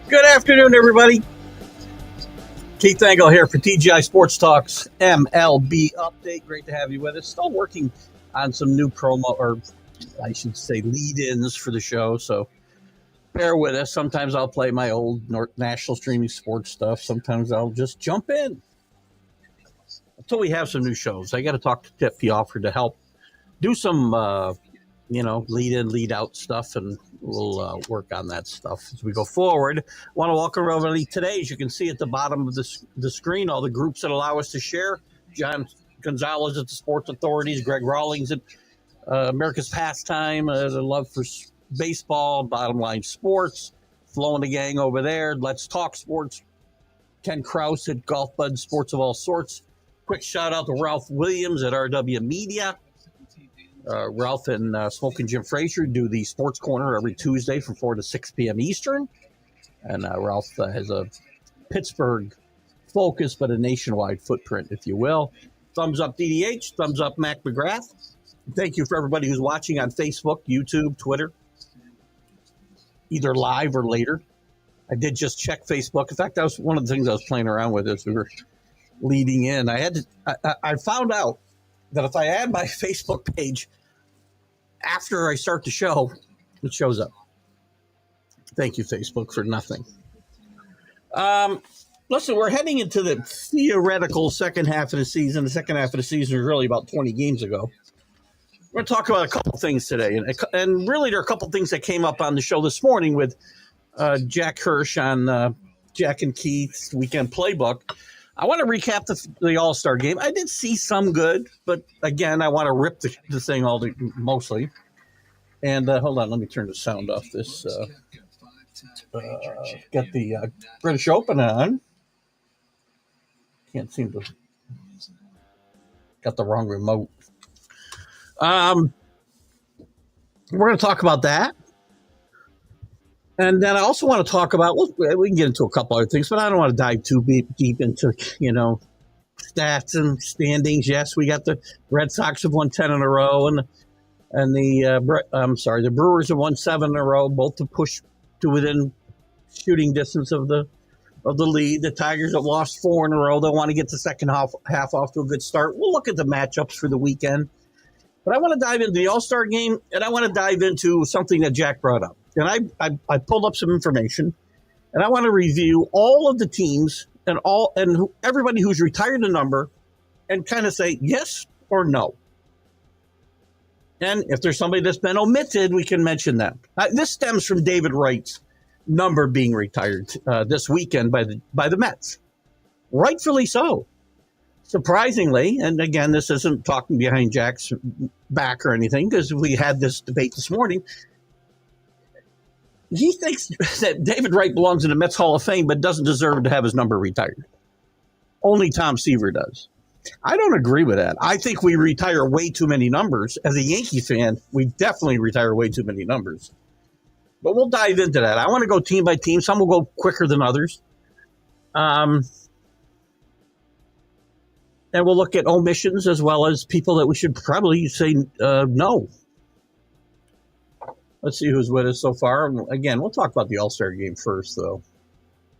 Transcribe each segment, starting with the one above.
Good afternoon, everybody. Keith Engle here for TGI Sports Talks MLB update. Great to have you with us. Still working on some new promo, or I should say lead-ins for the show, so bear with us. Sometimes I'll play my old national streaming sports stuff. Sometimes I'll just jump in until we have some new shows. I got to talk to Tip Pioffer to help do some lead-in, lead-out stuff, and we'll work on that stuff as we go forward. I want to welcome everybody today. As you can see at the bottom of the screen, all the groups that allow us to share. John Gonzalez at the Sports Authorities, Greg Rawlings at America's Pastime, the love for baseball, Bottom Line Sports, Flo and the gang over there. Let's Talk Sports, Ken Krause at Golf Bud Sports of All Sorts. Quick shout-out to Ralph Williams at RW Media. Ralph and Smoking Jim Frazier do the Sports Corner every Tuesday from 4 to 6 p.m. Eastern. And Ralph has a Pittsburgh focus, but a nationwide footprint, if you will. Thumbs up DDH, thumbs up Mac McGrath. Thank you for everybody who's watching on Facebook, YouTube, Twitter, either live or later. I did just check Facebook. In fact, that was one of the things I was playing around with as we were leading in. I found out that if I add my Facebook page after I start the show, it shows up. Thank you, Facebook, for nothing. Listen, we're heading into the theoretical second half of the season. The second half of the season is really about 20 games ago. We're going to talk about a couple things today. And really, there are a couple things that came up on the show this morning with Jack Hirsch on Jack and Keith's Weekend Playbook. I want to recap the All-Star game. I did see some good, but again, I want to rip the thing mostly. And hold on, let me turn the sound off this. Get the British Open on. Can't seem to. Got the wrong remote. We're going to talk about that. And then I also want to talk about, we can get into a couple other things, but I don't want to dive too deep into, stats and standings. Yes, we got the Red Sox have won 10 in a row, and the Brewers have won 7 in a row, both to push to within shooting distance of the lead. The Tigers have lost 4 in a row. They want to get the second half off to a good start. We'll look at the matchups for the weekend. But I want to dive into the All-Star game, and I want to dive into something that Jack brought up. And I pulled up some information, and I want to review all of the teams and everybody who's retired a number, and kind of say yes or no. And if there's somebody that's been omitted, we can mention that. This stems from David Wright's number being retired this weekend by the Mets, rightfully so. Surprisingly, and again, this isn't talking behind Jack's back or anything, because we had this debate this morning. He thinks that David Wright belongs in the Mets Hall of Fame, but doesn't deserve to have his number retired. Only Tom Seaver does. I don't agree with that. I think we retire way too many numbers. As a Yankee fan, we definitely retire way too many numbers. But we'll dive into that. I want to go team by team. Some will go quicker than others. And we'll look at omissions as well as people that we should probably say no. Let's see who's with us so far. Again, we'll talk about the All-Star game first, though,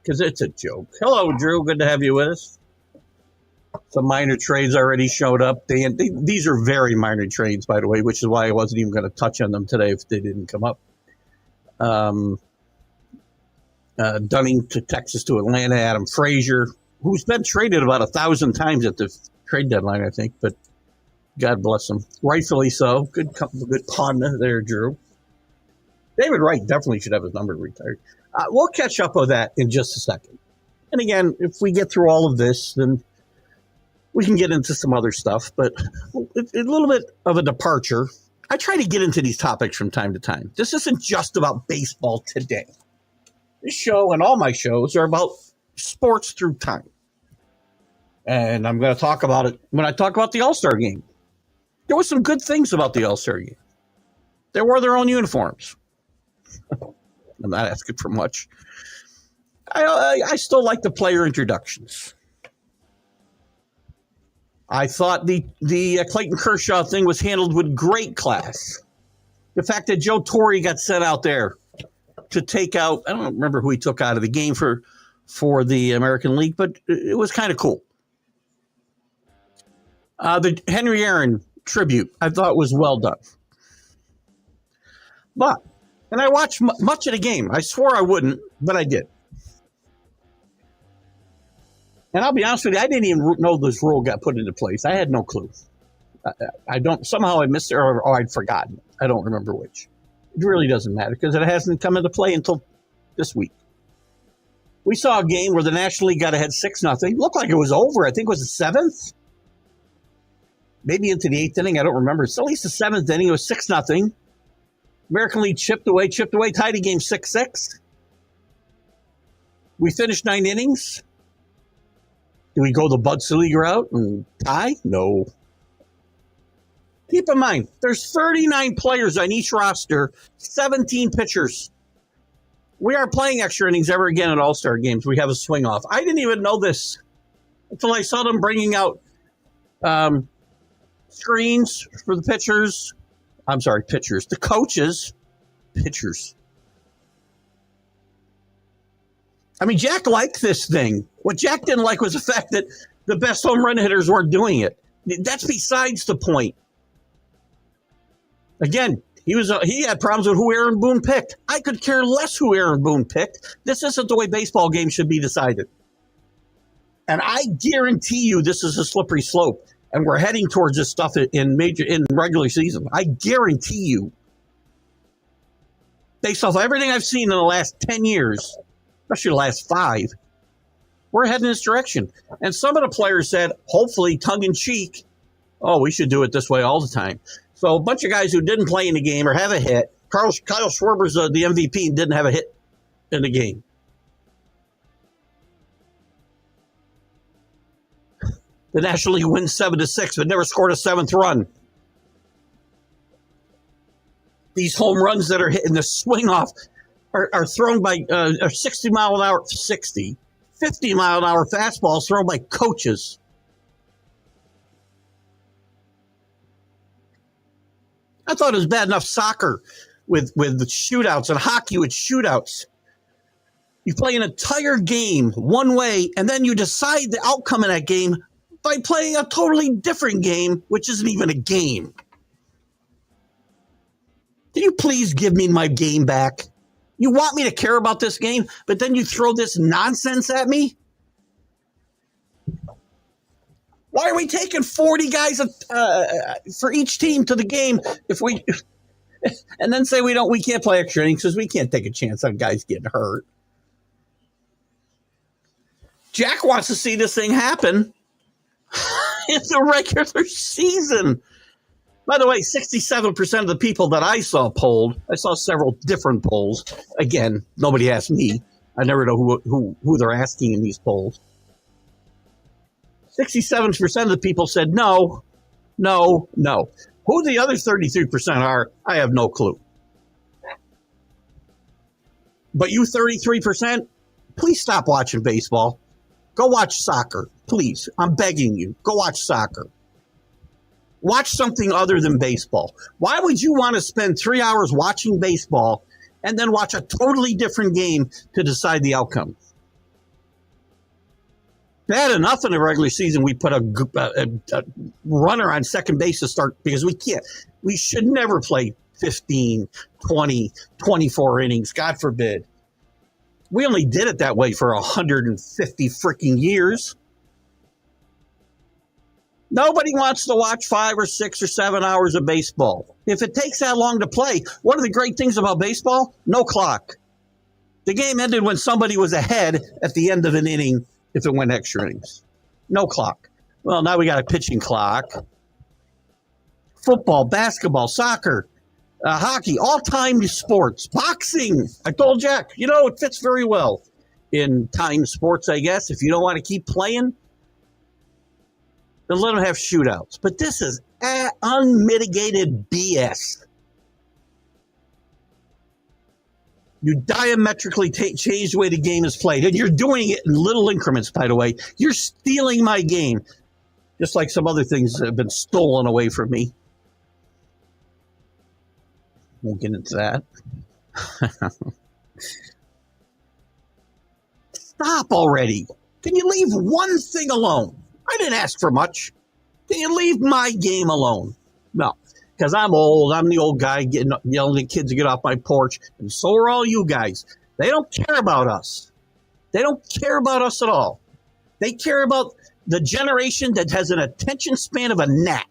because it's a joke. Hello, Drew. Good to have you with us. Some minor trades already showed up. These are very minor trades, by the way, which is why I wasn't even going to touch on them today if they didn't come up. Dunning to Texas to Atlanta, Adam Frazier, who's been traded about 1,000 times at the trade deadline, I think, but God bless him. Rightfully so. Good pun there, Drew. David Wright definitely should have his number retired. We'll catch up with that in just a second. And again, if we get through all of this, then we can get into some other stuff. But a little bit of a departure. I try to get into these topics from time to time. This isn't just about baseball today. This show and all my shows are about sports through time. And I'm going to talk about it when I talk about the All-Star game. There were some good things about the All-Star game. They wore their own uniforms. I'm not asking for much. I still like the player introductions. I thought the Clayton Kershaw thing was handled with great class. The fact that Joe Torre got sent out there to take out, I don't remember who he took out of the game for the American League, but it was kind of cool. The Henry Aaron tribute, I thought was well done. And I watched much of the game. I swore I wouldn't, but I did. And I'll be honest with you, I didn't even know this rule got put into place. I had no clue. Somehow I missed it or I'd forgotten. I don't remember which. It really doesn't matter because it hasn't come into play until this week. We saw a game where the National League got ahead 6-0. Looked like it was over. I think it was the seventh. Maybe into the eighth inning. I don't remember. It's at least the seventh inning. It was 6-0. American League chipped away, tied the game 6-6. We finished 9 innings. Do we go the Bud Selig route and tie? No. Keep in mind, there's 39 players on each roster, 17 pitchers. We aren't playing extra innings ever again at All-Star games. We have a swing off. I didn't even know this until I saw them bringing out screens for the pitchers. I'm sorry, pitchers. The coaches. Pitchers. I mean, Jack liked this thing. What Jack didn't like was the fact that the best home run hitters weren't doing it. That's besides the point. Again, he had problems with who Aaron Boone picked. I could care less who Aaron Boone picked. This isn't the way baseball games should be decided. And I guarantee you this is a slippery slope. And we're heading towards this stuff in regular season. I guarantee you. Based off everything I've seen in the last 10 years, especially the last 5, we're heading in this direction. And some of the players said, hopefully tongue-in-cheek, oh, we should do it this way all the time. So a bunch of guys who didn't play in the game or have a hit. Kyle Schwarber's the MVP and didn't have a hit in the game. The National League wins 7-6, but never scored a 7th run. These home runs that are hitting the swing off are thrown by 50 mile an hour fastballs thrown by coaches. I thought it was bad enough soccer with the shootouts and hockey with shootouts. You play an entire game one way, and then you decide the outcome of that game by playing a totally different game, which isn't even a game. Can you please give me my game back? You want me to care about this game, but then you throw this nonsense at me? Why are we taking 40 guys for each team to the game and then say we can't play extra innings because we can't take a chance on guys getting hurt? Jack wants to see this thing happen in the regular season. By the way, 67% of the people that I saw polled, I saw several different polls. Again, nobody asked me. I never know who they're asking in these polls. 67% of the people said no, no, no. Who the other 33% are, I have no clue. But you 33%, please stop watching baseball. Go watch soccer, please. I'm begging you. Go watch soccer. Watch something other than baseball. Why would you want to spend 3 hours watching baseball and then watch a totally different game to decide the outcome? Bad enough in the regular season we put a runner on second base to start because we can't. We should never play 15, 20, 24 innings, God forbid. We only did it that way for 150 freaking years. Nobody wants to watch 5 or 6 or 7 hours of baseball. If it takes that long to play, one of the great things about baseball, no clock. The game ended when somebody was ahead at the end of an inning if it went extra innings. No clock. Well, now we got a pitching clock. Football, basketball, soccer, hockey, all timed sports, boxing. I told Jack, it fits very well in timed sports, I guess. If you don't want to keep playing, then let them have shootouts. But this is unmitigated BS. You diametrically change the way the game is played. And you're doing it in little increments, by the way. You're stealing my game, just like some other things have been stolen away from me. Won't get into that. Stop already. Can you leave one thing alone? I didn't ask for much. Can you leave my game alone? No, because I'm old. I'm the old guy yelling at kids to get off my porch. And so are all you guys. They don't care about us. They don't care about us at all. They care about the generation that has an attention span of a gnat.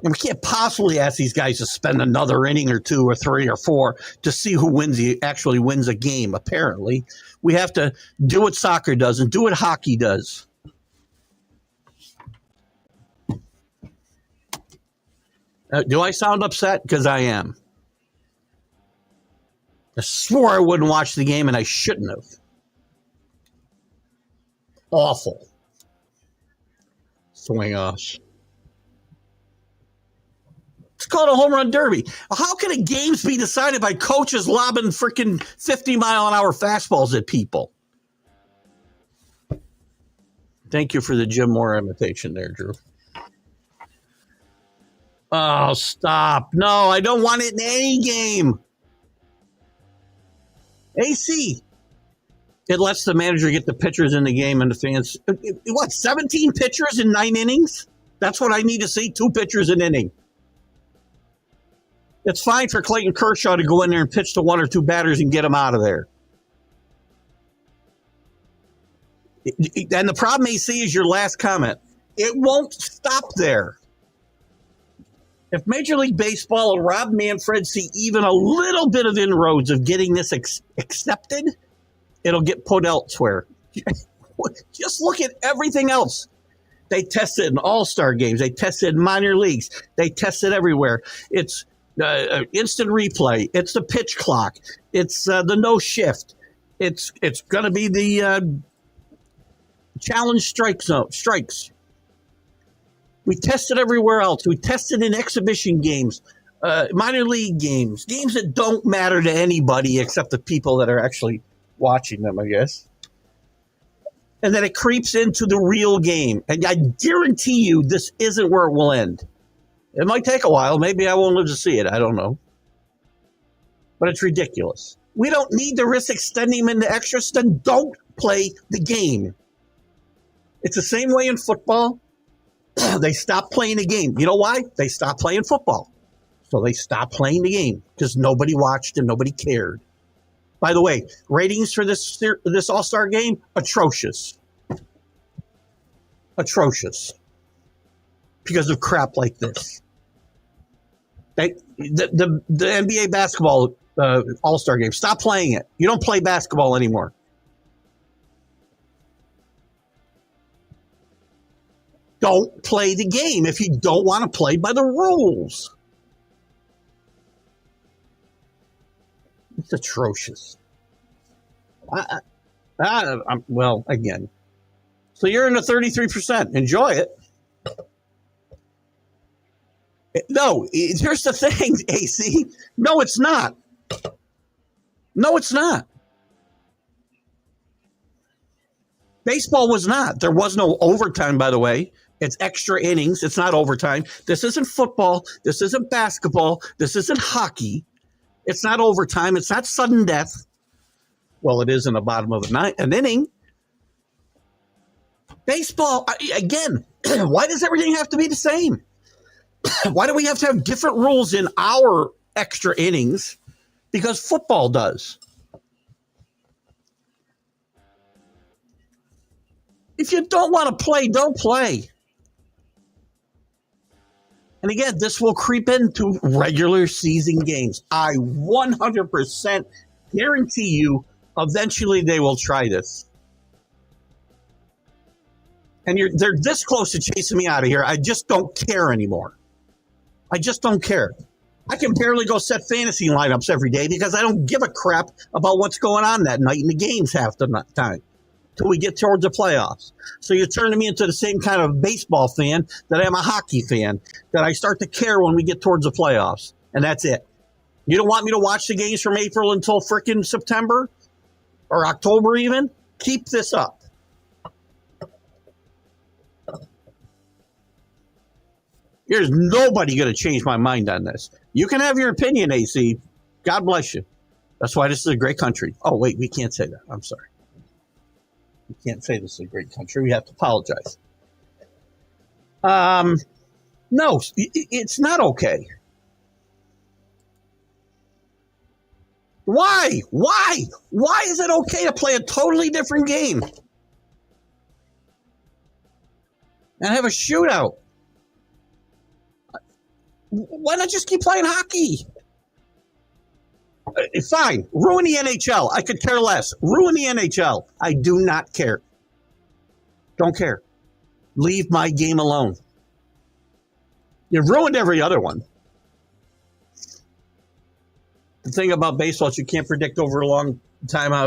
And we can't possibly ask these guys to spend another inning or 2 or 3 or 4 to see who actually wins a game, apparently. We have to do what soccer does and do what hockey does. Do I sound upset? Because I am. I swore I wouldn't watch the game, and I shouldn't have. Awful. Swing offs. It's called a home run derby. How can a games be decided by coaches lobbing freaking 50-mile-an-hour fastballs at people? Thank you for the Jim Moore imitation there, Drew. Oh, stop. No, I don't want it in any game. AC. It lets the manager get the pitchers in the game and the fans. What, 17 pitchers in 9 innings? That's what I need to see, 2 pitchers an inning. It's fine for Clayton Kershaw to go in there and pitch to 1 or 2 batters and get them out of there. And the problem, AC, is your last comment. It won't stop there. If Major League Baseball and Rob Manfred see even a little bit of inroads of getting this accepted, it'll get put elsewhere. Just look at everything else. They test it in all-star games. They test it in minor leagues. They test it everywhere. It's instant replay. It's the pitch clock. It's the no shift. It's going to be the challenge strikes. We test it everywhere else. We test it in exhibition games, minor league games that don't matter to anybody except the people that are actually watching them, I guess. And then it creeps into the real game. And I guarantee you this isn't where it will end. It might take a while. Maybe I won't live to see it. I don't know. But it's ridiculous. We don't need to risk extending them into extras. Then don't play the game. It's the same way in football. They stopped playing the game. You know why? They stopped playing football. So they stopped playing the game because nobody watched and nobody cared. By the way, ratings for this All-Star game, atrocious. Atrocious. Because of crap like this. The NBA basketball All-Star game, stop playing it. You don't play basketball anymore. Don't play the game if you don't want to play by the rules. It's atrocious. Well, again. So you're in the 33%. Enjoy it. No, here's the thing, AC. No, it's not. No, it's not. Baseball was not. There was no overtime, by the way. It's extra innings. It's not overtime. This isn't football. This isn't basketball. This isn't hockey. It's not overtime. It's not sudden death. Well, it is in the bottom of an inning. Baseball, again, why does everything have to be the same? Why do we have to have different rules in our extra innings? Because football does. If you don't want to play, don't play. And And again, this will creep into regular season games. I 100% guarantee you eventually they will try this. And they're this close to chasing me out of here. I just don't care anymore. I just don't care. I can barely go set fantasy lineups every day because I don't give a crap about what's going on that night in the games half the time till we get towards the playoffs. So you're turning me into the same kind of baseball fan that I'm a hockey fan, that I start to care when we get towards the playoffs. And that's it. You don't want me to watch the games from April until frickin' September or October even? Keep this up. There's nobody going to change my mind on this. You can have your opinion, AC. God bless you. That's why this is a great country. Oh, wait, we can't say that. I'm sorry. We can't say this is a great country. We have to apologize. No, it's not okay. Why? Why is it okay to play a totally different game and have a shootout? Why not just keep playing hockey? Fine. Ruin the NHL. I could care less. Ruin the NHL. I do not care. Don't care. Leave my game alone. You've ruined every other one. The thing about baseball is you can't predict over a long time. By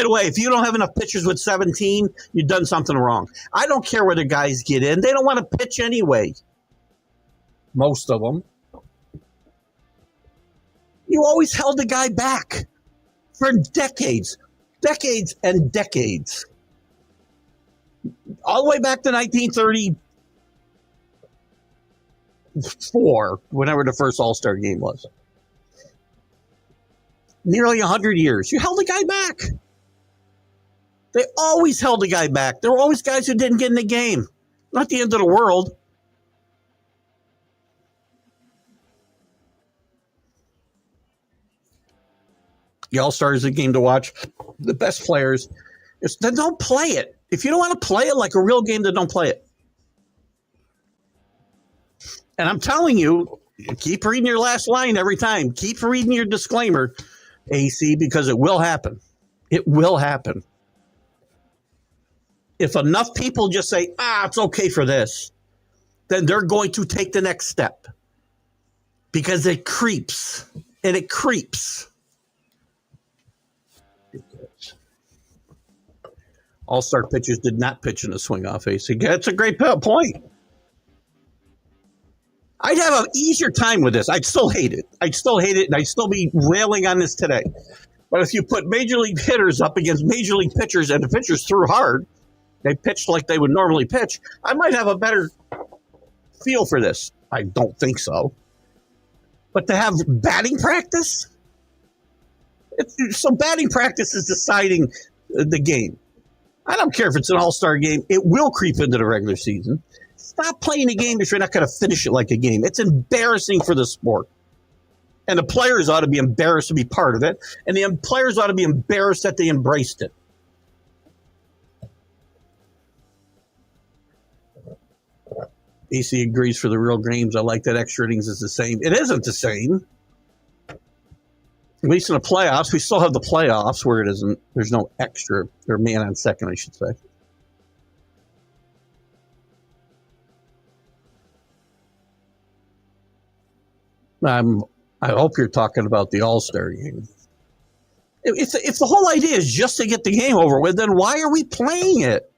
the way, if you don't have enough pitchers with 17, you've done something wrong. I don't care where the guys get in. They don't want to pitch anyway. Most of them. You always held the guy back for decades and decades. All the way back to 1934, whenever the first All-Star game was. Nearly 100 years. You held the guy back. They always held the guy back. There were always guys who didn't get in the game. Not the end of the world. The All-Star is a game to watch. The best players, then don't play it. If you don't want to play it like a real game, then don't play it. And I'm telling you, keep reading your last line every time. Keep reading your disclaimer, AC, because it will happen. It will happen. If enough people just say, it's okay for this, then they're going to take the next step. Because it creeps. And it creeps. All-Star pitchers did not pitch in a swing-off, AC. That's a great point. I'd have an easier time with this. I'd still hate it. And I'd still be railing on this today. But if you put major league hitters up against major league pitchers and the pitchers threw hard, they pitched like they would normally pitch, I might have a better feel for this. I don't think so. But to have batting practice? So batting practice is deciding the game. I don't care if it's an all-star game. It will creep into the regular season. Stop playing a game if you're not going to finish it like a game. It's embarrassing for the sport. And the players ought to be embarrassed to be part of it. And the players ought to be embarrassed that they embraced it. AC agrees for the real games. I like that extra innings is the same. It isn't the same. At least in the playoffs, we still have the playoffs where it isn't. There's no extra or man on second, I should say. I hope you're talking about the All-Star game. If the whole idea is just to get the game over with, then why are we playing it?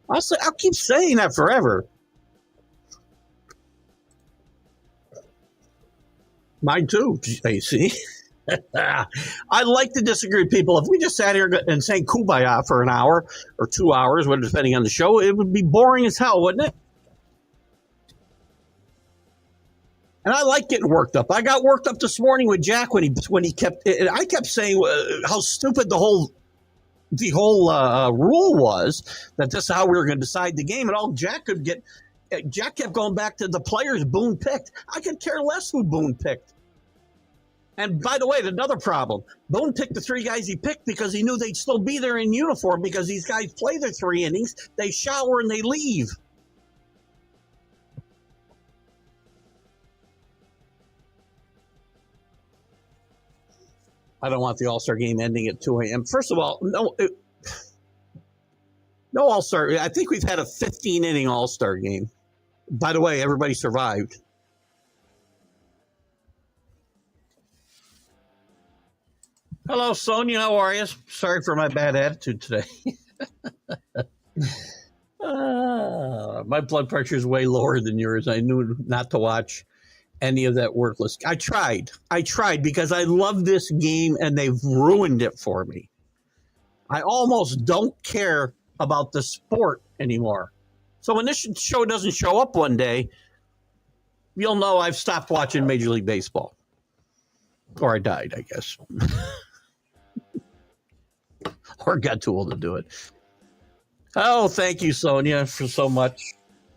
I'll keep saying that forever. Mine too, AC. I like to disagree with people. If we just sat here and sang Kumbaya for an hour or 2 hours, depending on the show, it would be boring as hell, wouldn't it? And I like getting worked up. I got worked up this morning with Jack when he kept. I kept saying how stupid the whole rule was, that this is how we were going to decide the game, and all Jack could get. Jack kept going back to the players Boone picked. I could care less who Boone picked. And by the way, another problem. Boone picked the three guys he picked because he knew they'd still be there in uniform because these guys play their 3 innings, they shower, and they leave. I don't want the All-Star game ending at 2 a.m. First of all, no All-Star. I think we've had a 15-inning All-Star game. By the way, everybody survived. Hello, Sonia. How are you? Sorry for my bad attitude today. My blood pressure is way lower than yours. I knew not to watch any of that worthless. I tried because I love this game and they've ruined it for me. I almost don't care about the sport anymore. So when this show doesn't show up one day, you'll know I've stopped watching Major League Baseball. Or I died, I guess. Or got too old to do it. Oh, thank you, Sonia, for so much.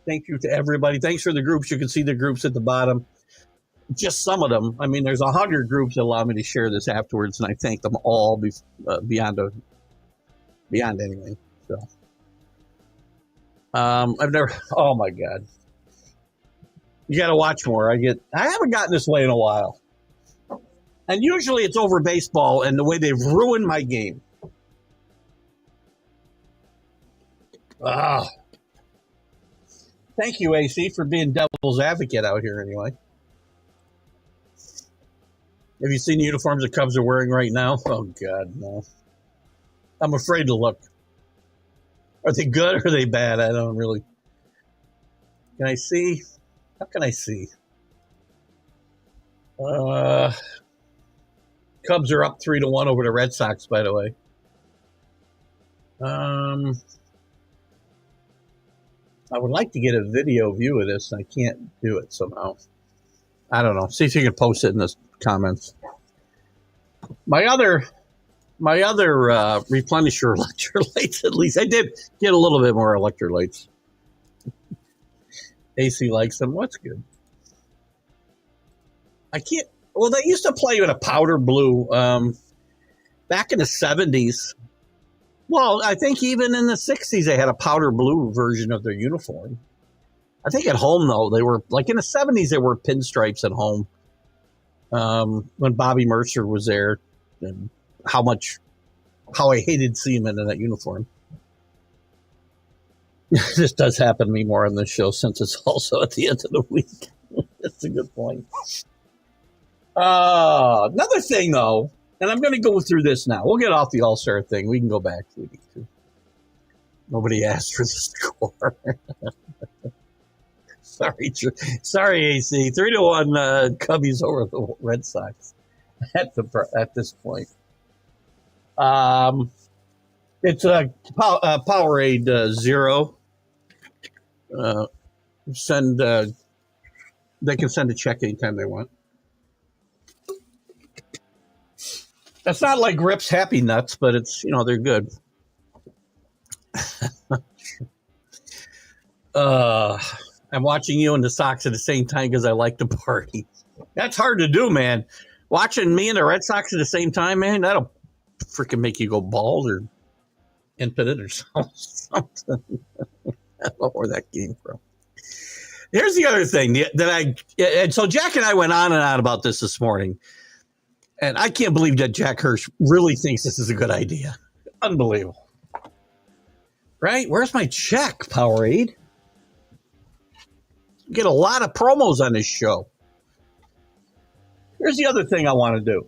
Thank you to everybody. Thanks for the groups. You can see the groups at the bottom. Just some of them. I mean, there's 100 groups that allow me to share this afterwards, and I thank them all beyond anything. So, I've never. Oh my God, you got to watch more. I haven't gotten this way in a while, and usually it's over baseball and the way they've ruined my game. Thank you, AC, for being devil's advocate out here anyway. Have you seen the uniforms the Cubs are wearing right now? Oh, God, no. I'm afraid to look. Are they good or are they bad? I don't really. Can I see? How can I see? Cubs are up 3-1 over the Red Sox, by the way. I would like to get a video view of this, and I can't do it somehow. I don't know. See if you can post it in the comments. My other replenisher electrolytes, at least. I did get a little bit more electrolytes. AC likes them. What's good? I can't. Well, they used to play with a powder blue back in the 70s. Well, I think even in the 60s, they had a powder blue version of their uniform. I think at home, though, they were like in the 70s, they were pinstripes at home. When Bobby Mercer was there, and how I hated seeing him in that uniform. This does happen to me more on this show since it's also at the end of the week. That's a good point. Another thing, though. And I'm going to go through this now. We'll get off the All-Star thing. We can go back if we need to. Nobody asked for the score. Sorry, AC. 3-1 Cubbies over the Red Sox at this point. It's a Powerade Zero. They can send a check anytime they want. It's not like Rip's Happy Nuts, but it's, they're good. I'm watching you and the Sox at the same time because I like to party. That's hard to do, man. Watching me and the Red Sox at the same time, man, that'll freaking make you go bald or impotent or something. I don't know where that came from. Here's the other thing and so Jack and I went on and on about this morning. And I can't believe that Jack Hirsch really thinks this is a good idea. Unbelievable. Right? Where's my check, Powerade? Get a lot of promos on this show. Here's the other thing I want to do.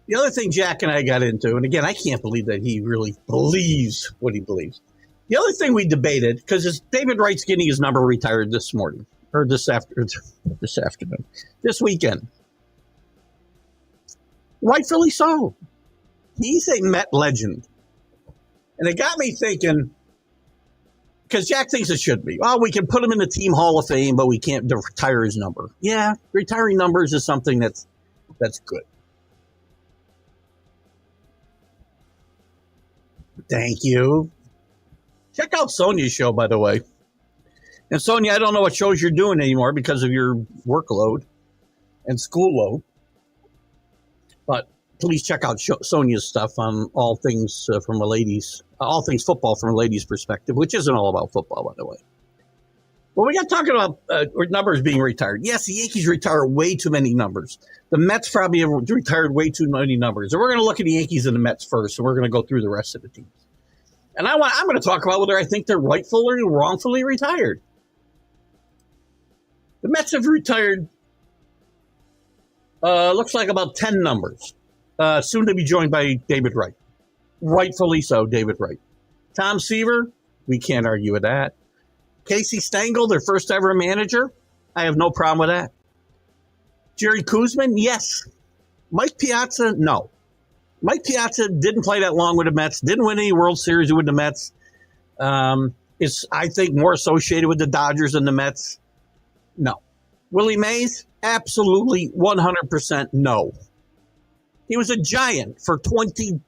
The other thing Jack and I got into, and again, I can't believe that he really believes what he believes. The other thing we debated, because David Wright's getting his number retired this morning, or this afternoon, this weekend. Rightfully so. He's a Met legend. And it got me thinking, because Jack thinks it should be. Well, we can put him in the Team Hall of Fame, but we can't retire his number. Yeah, retiring numbers is something that's good. Thank you. Check out Sonia's show, by the way. And Sonia, I don't know what shows you're doing anymore because of your workload and school load. But please check out Sonia's stuff on all things all things football from a lady's perspective, which isn't all about football, by the way. Well, we got talking about numbers being retired. Yes, the Yankees retire way too many numbers. The Mets probably have retired way too many numbers. And we're going to look at the Yankees and the Mets first, and we're going to go through the rest of the teams. And I'm going to talk about whether I think they're rightfully or wrongfully retired. The Mets have retired, looks like about 10 numbers, soon to be joined by David Wright. Rightfully so, David Wright. Tom Seaver, we can't argue with that. Casey Stengel, their first ever manager, I have no problem with that. Jerry Koosman, yes. Mike Piazza, no. Mike Piazza didn't play that long with the Mets, didn't win any World Series with the Mets. Is, I think, more associated with the Dodgers than the Mets. No. Willie Mays, absolutely 100% no. He was a Giant for 22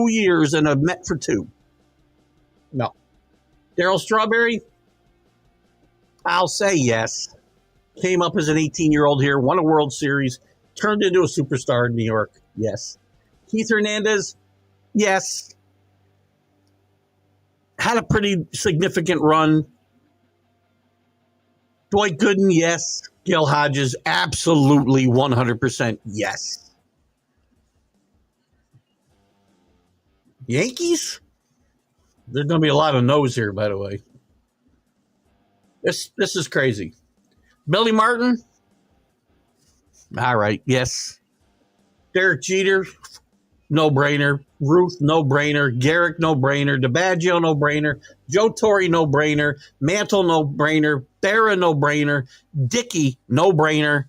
years and a Met for 2. No. Darryl Strawberry, I'll say yes. Came up as an 18-year-old here, won a World Series, turned into a superstar in New York, yes. Keith Hernandez, yes. Had a pretty significant run. Dwight Gooden, yes. Gil Hodges, absolutely 100% yes. Yankees? There's going to be a lot of no's here, by the way. This is crazy. Billy Martin? All right, yes. Derek Jeter? No-brainer. Ruth? No-brainer. Garrick? No-brainer. DiBaggio? No-brainer. Joe Torre? No-brainer. Mantle? No-brainer. Berra? No-brainer. Dickey? No-brainer.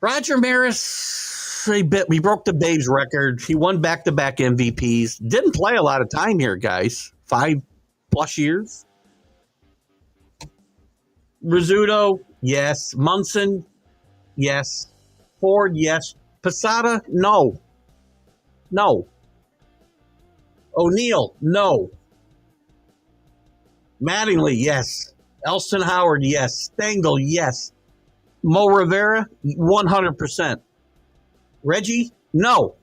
Roger Maris, we broke the Babe's record. He won back-to-back MVPs. Didn't play a lot of time here, guys. 5+ years. Rizzuto, yes. Munson, yes. Ford, yes. Posada, no. No. O'Neill, no. Mattingly, yes. Elston Howard, yes. Stengel, yes. Mo Rivera, 100%. Reggie, no.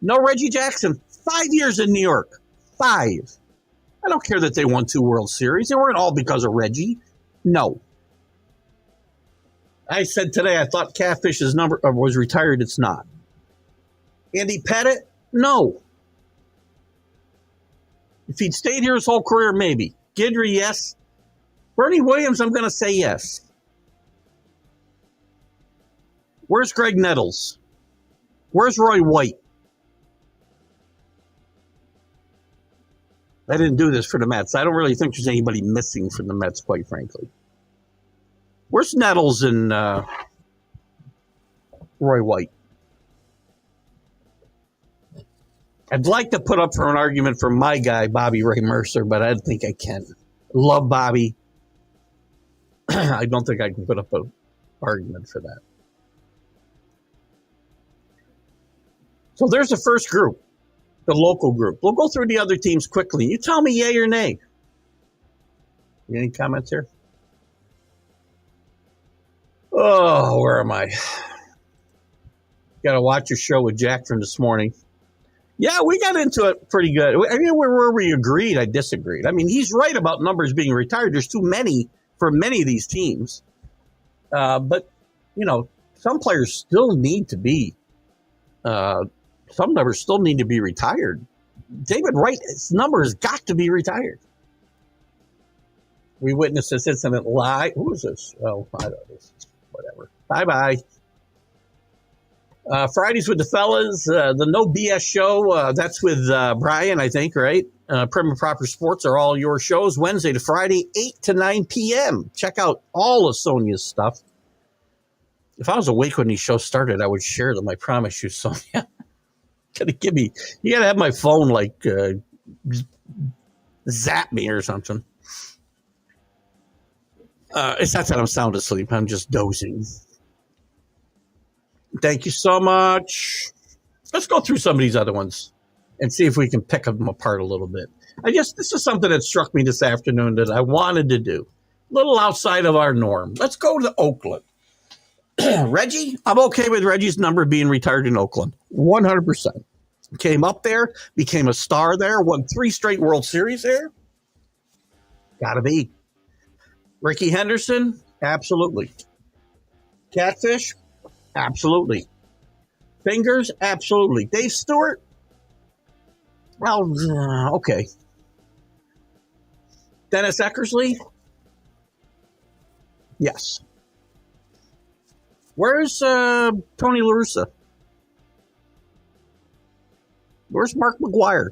No Reggie Jackson. 5 years in New York. 5. I don't care that they won 2 World Series. They weren't all because of Reggie. No. I said today I thought Catfish's number was retired. It's not. Andy Pettit, no. If he'd stayed here his whole career, maybe. Guidry, yes. Bernie Williams, I'm going to say yes. Where's Greg Nettles? Where's Roy White? I didn't do this for the Mets. I don't really think there's anybody missing from the Mets, quite frankly. Where's Nettles and Roy White? I'd like to put up for an argument for my guy, Bobby Ray Mercer, but I don't think I can. Love Bobby. I don't think I can put up an argument for that. So there's the first group, the local group. We'll go through the other teams quickly. You tell me yay or nay. Any comments here? Oh, where am I? Got to watch your show with Jack from this morning. Yeah, we got into it pretty good. I mean, where we agreed, I disagreed. I mean, he's right about numbers being retired. There's too many for many of these teams. But, you know, some players still need to be some numbers still need to be retired. David Wright's number has got to be retired. We witnessed this incident live. Who is this? Oh, I don't know. Whatever. Bye-bye. Fridays with the fellas, the No BS show. That's with Brian, I think, right? Prim and Proper Sports are all your shows, Wednesday to Friday, 8 to 9 p.m. Check out all of Sonia's stuff. If I was awake when these shows started, I would share them. I promise you, Sonia. You gotta have my phone like zap me or something. It's not that I'm sound asleep. I'm just dozing. Thank you so much. Let's go through some of these other ones and see if we can pick them apart a little bit. I guess this is something that struck me this afternoon that I wanted to do. A little outside of our norm. Let's go to Oakland. Reggie, I'm okay with Reggie's number being retired in Oakland. 100%. Came up there, became a star there, won 3 straight World Series there. Gotta be. Ricky Henderson? Absolutely. Catfish? Absolutely. Fingers? Absolutely. Dave Stewart? Well, okay. Dennis Eckersley? Yes. Where's Tony La Russa? Where's Mark McGuire?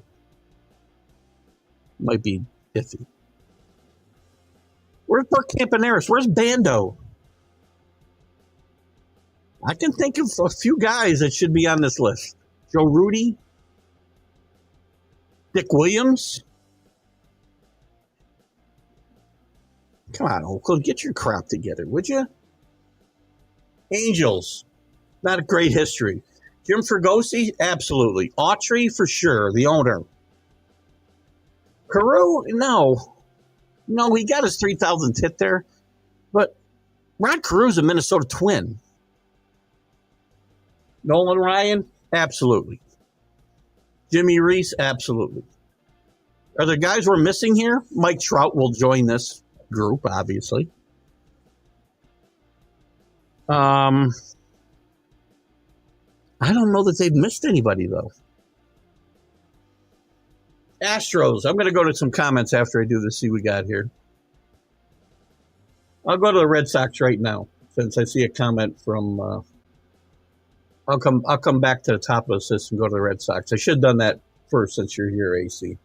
Might be iffy. Where's Bert Campaneris? Where's Bando? I can think of a few guys that should be on this list. Joe Rudy? Dick Williams? Come on, Oakland, get your crap together, would you? Angels, not a great history. Jim Fregosi, absolutely. Autry, for sure, the owner. Carew, no. No, he got his 3,000th hit there. But Rod Carew's a Minnesota Twin. Nolan Ryan, absolutely. Jimmy Reese, absolutely. Are there guys we're missing here? Mike Trout will join this group, obviously. I don't know that they've missed anybody, though. Astros. I'm going to go to some comments after I do this, see what we got here. I'll go to the Red Sox right now, since I see a comment from... I'll come back to the top of the list and go to the Red Sox. I should have done that first since you're here, AC.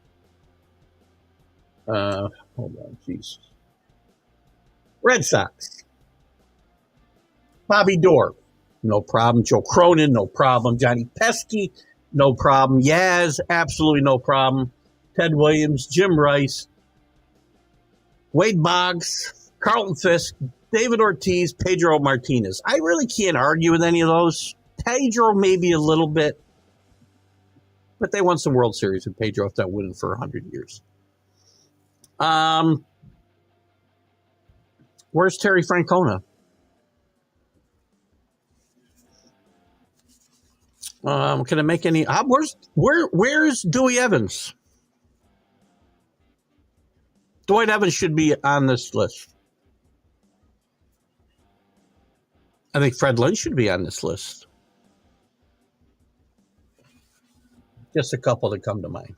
Hold on, jeez. Red Sox. Bobby Doerr, no problem. Joe Cronin, no problem. Johnny Pesky, no problem. Yaz, absolutely no problem. Ted Williams, Jim Rice, Wade Boggs, Carlton Fisk, David Ortiz, Pedro Martinez. I really can't argue with any of those. Pedro maybe a little bit, but they won some World Series with Pedro if not winning for 100 years. Where's Terry Francona? Can I make any? Where's Dewey Evans? Dwight Evans should be on this list. I think Fred Lynch should be on this list. Just a couple that come to mind.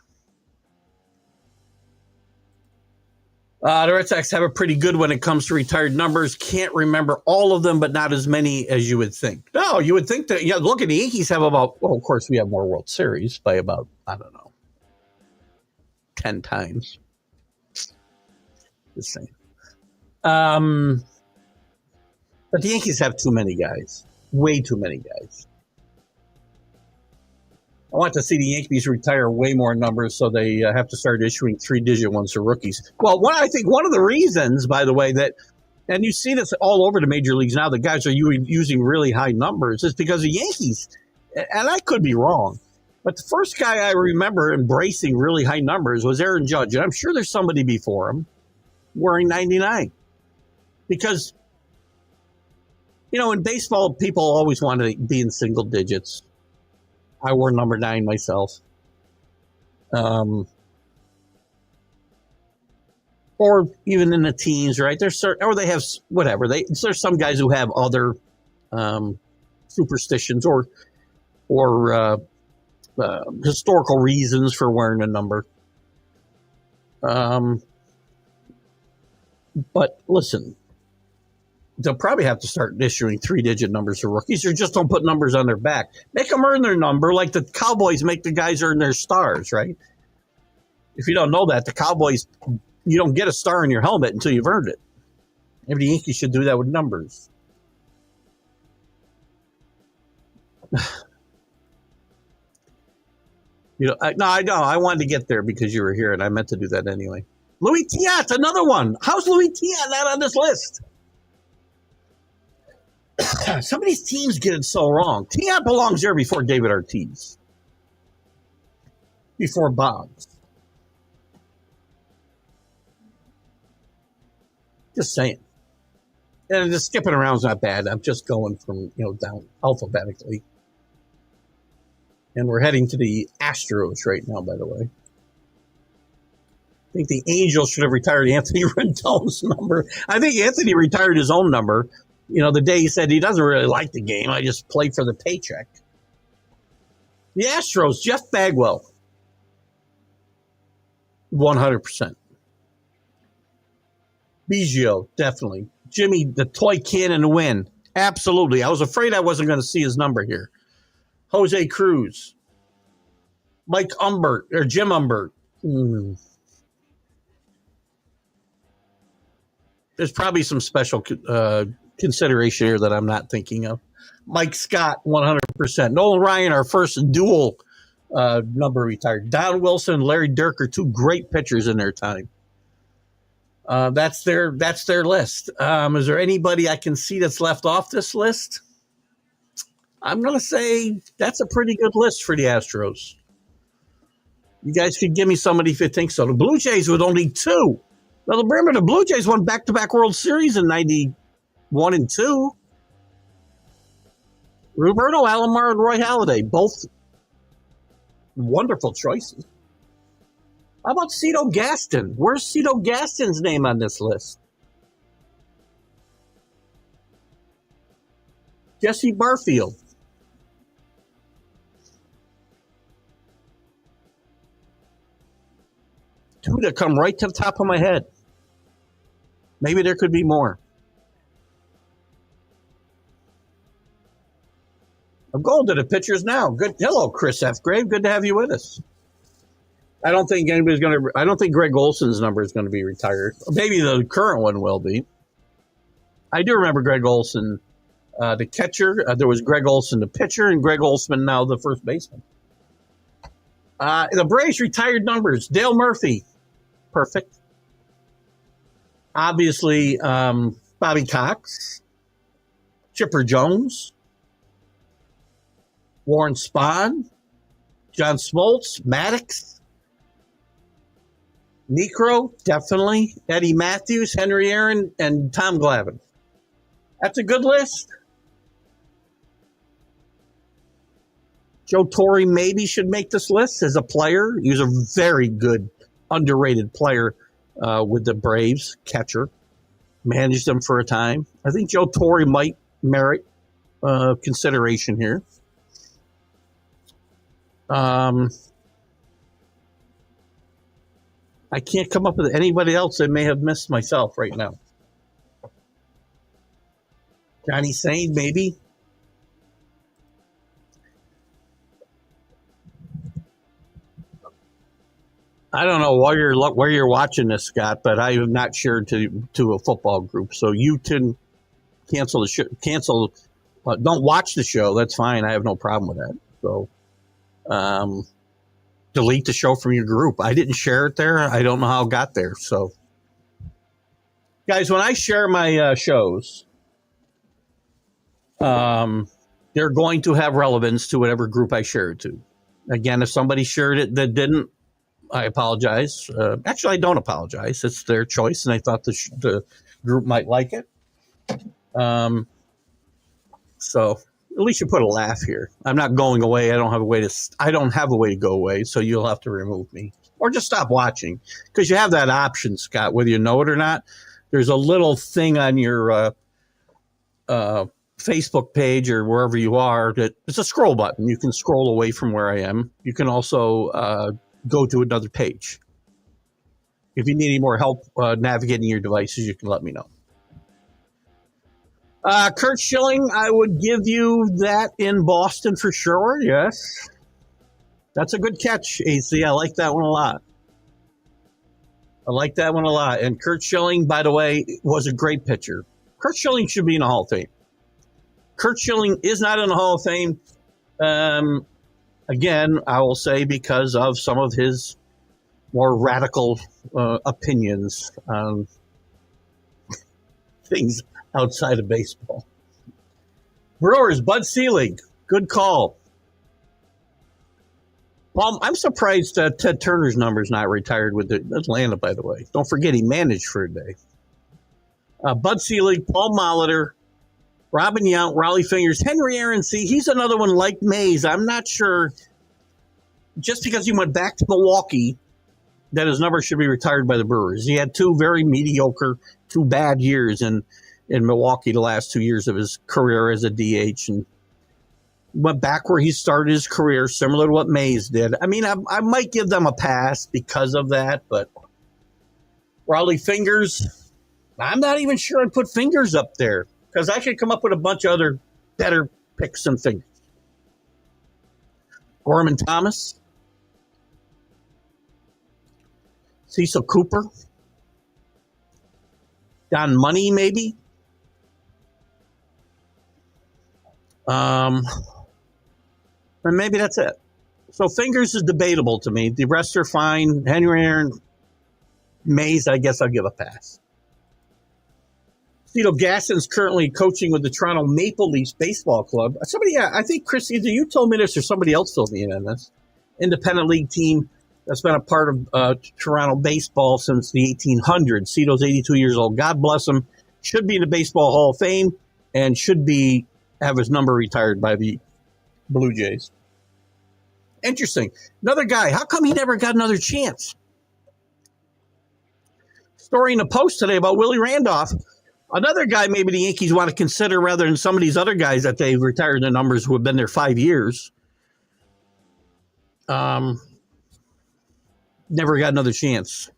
The Red Sox have a pretty good when it comes to retired numbers. Can't remember all of them, but not as many as you would think. No, you would think that, look at the Yankees have about, well, of course, we have more World Series by about, I don't know, 10 times. Just saying. But the Yankees have too many guys. Way too many guys. I want to see the Yankees retire way more numbers so they have to start issuing 3-digit ones for rookies. Well, I think one of the reasons, by the way, that, and you see this all over the major leagues now, the guys are using really high numbers, is because the Yankees, and I could be wrong, but the first guy I remember embracing really high numbers was Aaron Judge, and I'm sure there's somebody before him wearing 99. Because, in baseball, people always want to be in single digits. I wore number 9 myself. Or even in the teens, right? Or they have whatever. There's some guys who have other superstitions or historical reasons for wearing a number. But listen, they'll probably have to start issuing 3-digit numbers for rookies, or just don't put numbers on their back. Make them earn their number like the Cowboys make the guys earn their stars, right? If you don't know that, the Cowboys, you don't get a star in your helmet until you've earned it. Maybe the Yankees should do that with numbers. I know. I wanted to get there because you were here, and I meant to do that anyway. Louis Tiant, another one. How's Louis Tiant not on this list? Some of these teams get it so wrong. Tiant belongs there before David Ortiz. Before Boggs. Just saying. And just skipping around is not bad. I'm just going from, down alphabetically. And we're heading to the Astros right now, by the way. I think the Angels should have retired Anthony Rendon's number. I think Anthony retired his own number. You know, the day he said he doesn't really like the game. I just play for the paycheck. The Astros, Jeff Bagwell. 100%. Biggio, definitely. Jimmy, the toy cannon win. Absolutely. I was afraid I wasn't going to see his number here. Jose Cruz. Mike Umbert, or Jim Umbert. There's probably some special consideration here that I'm not thinking of. Mike Scott, 100%. Nolan Ryan, our first dual number retired. Don Wilson and Larry Dirk are two great pitchers in their time. That's their list. Is there anybody I can see that's left off this list? I'm going to say that's a pretty good list for the Astros. You guys could give me somebody if you think so. The Blue Jays with only two. Now, remember, the Blue Jays won back-to-back World Series in 91 and 2. Roberto Alomar and Roy Halladay, both wonderful choices. How about Cito Gaston? Where's Cito Gaston's name on this list? Jesse Barfield. Two that come right to the top of my head. Maybe there could be more. I'm going to the pitchers now. Good. Hello, Chris F. Grave. Good to have you with us. I don't think Greg Olson's number is going to be retired. Maybe the current one will be. I do remember Greg Olson, the catcher. There was Greg Olson, the pitcher, and Greg Olson, now the first baseman. The Braves retired numbers. Dale Murphy. Perfect. Obviously, Bobby Cox. Chipper Jones. Warren Spahn. John Smoltz. Maddox. Necro, definitely. Eddie Matthews, Henry Aaron, and Tom Glavine. That's a good list. Joe Torre maybe should make this list as a player. He was a very good, underrated player with the Braves, catcher. Managed them for a time. I think Joe Torre might merit consideration here. I can't come up with anybody else I may have missed myself right now. Johnny Sain, maybe. I don't know where you're watching this, Scott, but I have not shared to a football group, so you can cancel the show. Don't watch the show. That's fine. I have no problem with that. So, delete the show from your group. I didn't share it there. I don't know how it got there. So, guys, when I share my shows, they're going to have relevance to whatever group I share it to. Again, if somebody shared it that didn't, I apologize. Actually, I don't apologize. It's their choice, and I thought the group might like it. So at least you put a laugh here. I'm not going away. I don't have a way to go away, so you'll have to remove me or just stop watching, because you have that option, Scott, whether you know it or not. There's a little thing on your Facebook page or wherever you are that it's a scroll button. You can scroll away from where I am. You can also go to another page. If you need any more help navigating your devices, you can let me know. Kurt Schilling, I would give you that in Boston for sure. Yes. That's a good catch, AC. I like that one a lot. And Kurt Schilling, by the way, was a great pitcher. Kurt Schilling should be in the Hall of Fame. Kurt Schilling is not in the Hall of Fame. Again, I will say because of some of his more radical opinions on things outside of baseball. Brewers, Bud Selig, good call. Paul, I'm surprised Ted Turner's number is not retired with Atlanta, by the way. Don't forget he managed for a day. Bud Selig, Paul Molitor, Robin Yount, Raleigh Fingers, Henry Aaron. See, he's another one like Mays. I'm not sure. Just because he went back to Milwaukee that his number should be retired by the Brewers. He had two very mediocre, two bad years in Milwaukee the last 2 years of his career as a DH, and went back where he started his career, similar to what Mays did. I mean, I might give them a pass because of that, but Raleigh Fingers, I'm not even sure I'd put Fingers up there because I could come up with a bunch of other better picks than Fingers. Gorman Thomas, Cecil Cooper, Don Money, maybe. And maybe that's it. So Fingers is debatable to me. The rest are fine. Henry Aaron, Mays, I guess I'll give a pass. Cito Gaston's currently coaching with the Toronto Maple Leafs Baseball Club. Somebody, I think, Chris, either you told me this or somebody else told me on this. Independent league team that's been a part of Toronto baseball since the 1800s. Cito's 82 years old. God bless him. Should be in the Baseball Hall of Fame and should have his number retired by the Blue Jays. Interesting. Another guy. How come he never got another chance? Story in the Post today about Willie Randolph. Another guy maybe the Yankees want to consider rather than some of these other guys that they've retired their numbers who have been there 5 years. Never got another chance.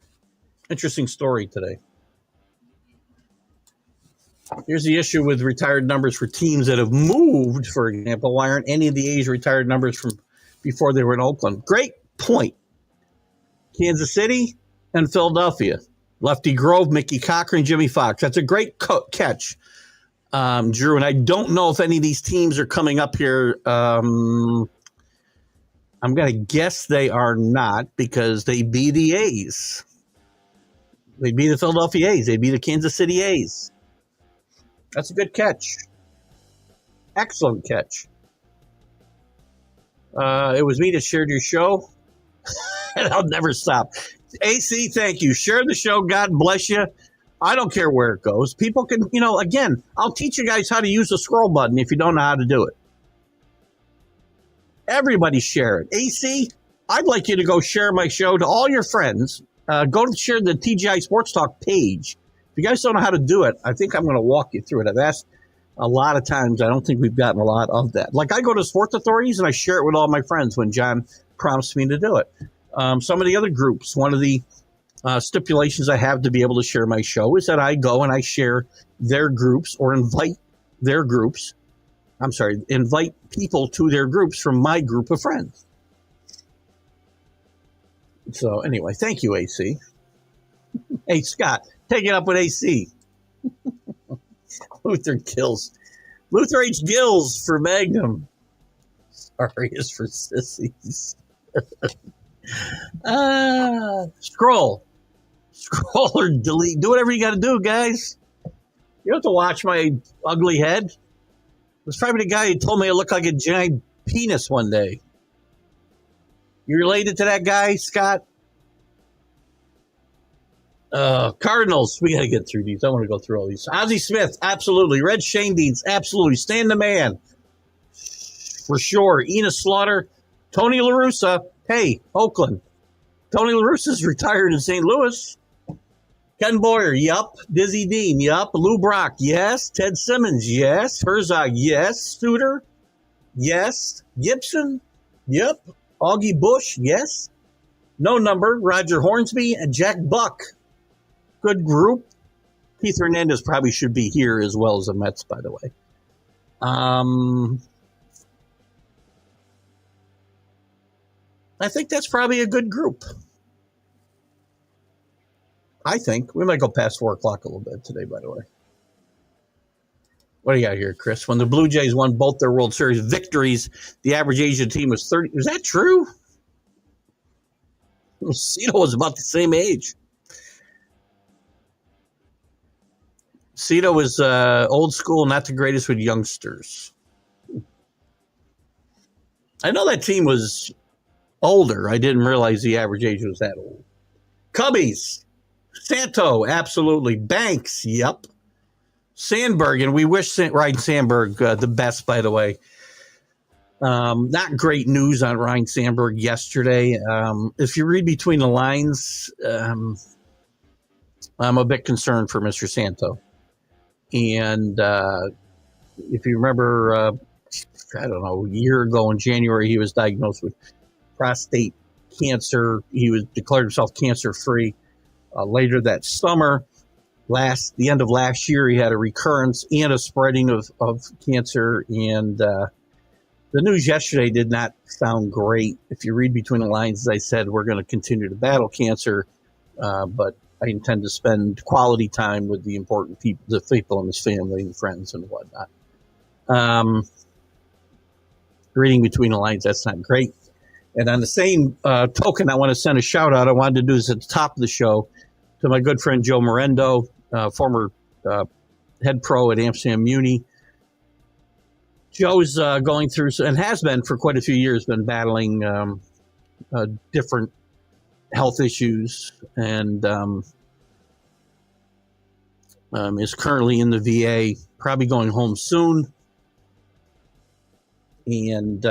Interesting story today. Here's the issue with retired numbers for teams that have moved, for example. Why aren't any of the A's retired numbers from before they were in Oakland? Great point. Kansas City and Philadelphia. Lefty Grove, Mickey Cochran, Jimmy Fox. That's a great catch, Drew. And I don't know if any of these teams are coming up here. I'm going to guess they are not because they be the A's. They be the Philadelphia A's. They be the Kansas City A's. That's a good catch. Excellent catch. It was me that shared your show, and I'll never stop. AC, thank you. Share the show. God bless you. I don't care where it goes. People can, again, I'll teach you guys how to use the scroll button if you don't know how to do it. Everybody share it. AC, I'd like you to go share my show to all your friends. Go to share the TGI Sports Talk page. If you guys don't know how to do it, I think I'm going to walk you through it. I've asked a lot of times. I don't think we've gotten a lot of that. Like I go to sports authorities and I share it with all my friends when John prompts me to do it. Some of the other groups, one of the stipulations I have to be able to share my show is that I go and I share their groups or invite people to their groups from my group of friends. So anyway, thank you, AC. Hey, Scott, take it up with AC. Luther H. Gills for Magnum. Sorry is for sissies. Scroll or delete. Do whatever you got to do, guys. You don't have to watch my ugly head. It was probably the guy who told me I look like a giant penis one day. You related to that guy, Scott? Cardinals. We got to get through these. I want to go through all these. Ozzie Smith, absolutely. Red Shane Deans, absolutely. Stan the Man, for sure. Enos Slaughter, Tony La Russa. Hey, Oakland. Tony La Russa's retired in St. Louis. Ken Boyer, yup. Dizzy Dean, yup. Lou Brock, yes. Ted Simmons, yes. Herzog, yes. Studer, yes. Gibson, yep. Augie Bush, yes. No number, Roger Hornsby and Jack Buck. Good group. Keith Hernandez probably should be here as well as the Mets, by the way. I think that's probably a good group. I think. We might go past 4 o'clock a little bit today, by the way. What do you got here, Chris? When the Blue Jays won both their World Series victories, the average age of the team was 30. Is that true? Cito was about the same age. Cito was old school, not the greatest with youngsters. I know that team was older. I didn't realize the average age was that old. Cubbies. Santo, absolutely. Banks, yep. Sandberg, and we wish Ryan Sandberg the best, by the way. Not great news on Ryan Sandberg yesterday. If you read between the lines, I'm a bit concerned for Mr. Santo. And if you remember, I don't know, a year ago in January, he was diagnosed with prostate cancer. He was declared himself cancer-free. Later that summer, the end of last year, he had a recurrence and a spreading of cancer. And the news yesterday did not sound great. If you read between the lines, as I said, we're going to continue to battle cancer, but I intend to spend quality time with the important people, the people in his family and friends and whatnot. Reading between the lines, that's not great. And on the same token, I want to send a shout out. I wanted to do this at the top of the show to my good friend Joe Morendo, former head pro at Amsterdam Muni. Joe's going through, and has been for quite a few years, been battling different health issues, and is currently in the VA, probably going home soon. And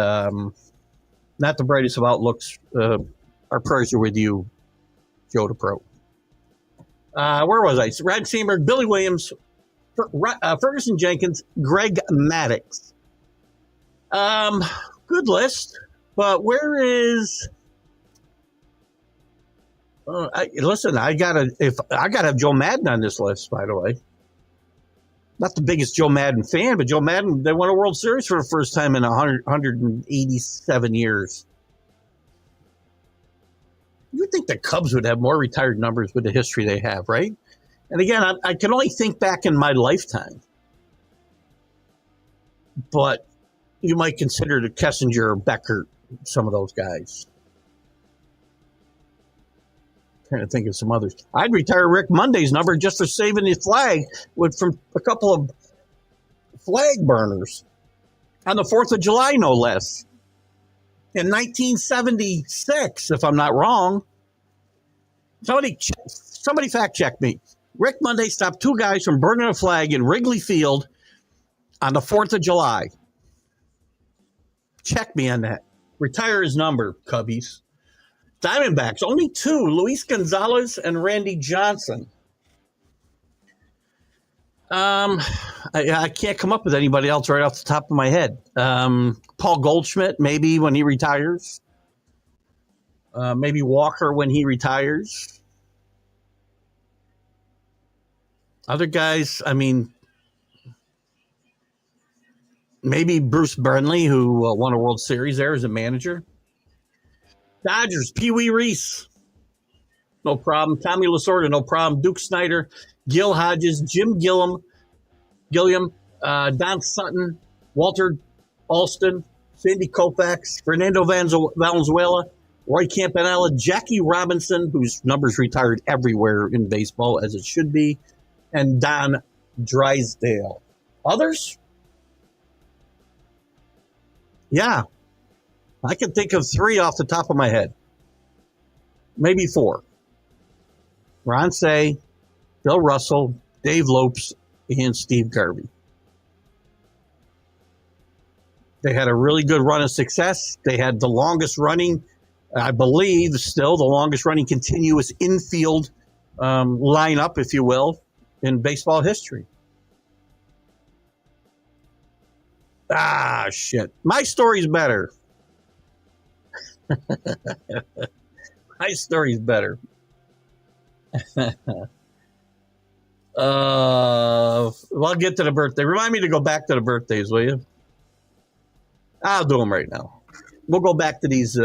not the brightest of outlooks. Our prayers are with you, Joe the Pro. Where was I? Ryan Sandberg, Billy Williams, Ferguson Jenkins, Greg Maddux. Good list, but where is? I gotta have Joe Madden on this list. By the way, not the biggest Joe Madden fan, but Joe Madden, they won a World Series for the first time in 187 years. You would think the Cubs would have more retired numbers with the history they have, right? And again, I can only think back in my lifetime, but you might consider the Kessinger or Beckert, some of those guys. I'm trying to think of some others. I'd retire Rick Monday's number just for saving the flag from a couple of flag burners on the 4th of July, no less. In 1976, if I'm not wrong. Somebody fact check me. Rick Monday stopped two guys from burning a flag in Wrigley Field on the 4th of July. Check me on that. Retire his number, Cubbies. Diamondbacks, only two, Luis Gonzalez and Randy Johnson. I can't come up with anybody else right off the top of my head. Paul Goldschmidt, maybe when he retires. Maybe Walker when he retires. Other guys, I mean, maybe Bruce Burnley, who won a World Series there as a manager. Dodgers, Pee Wee Reese, no problem. Tommy Lasorda, no problem. Duke Snyder, Gil Hodges, Jim Gilliam, Don Sutton, Walter Alston, Sandy Koufax, Fernando Valenzuela, Roy Campanella, Jackie Robinson, whose numbers retired everywhere in baseball, as it should be, and Don Drysdale. Others? Yeah. I can think of three off the top of my head. Maybe four. Ron Say, Bill Russell, Dave Lopes, and Steve Garvey. They had a really good run of success. They had the longest running, I believe, still the longest running continuous infield lineup, if you will, in baseball history. Ah, shit. My story's better. My story's better. Well, I'll get to the birthday. Remind me to go back to the birthdays, will you? I'll do them right now. We'll go back to these.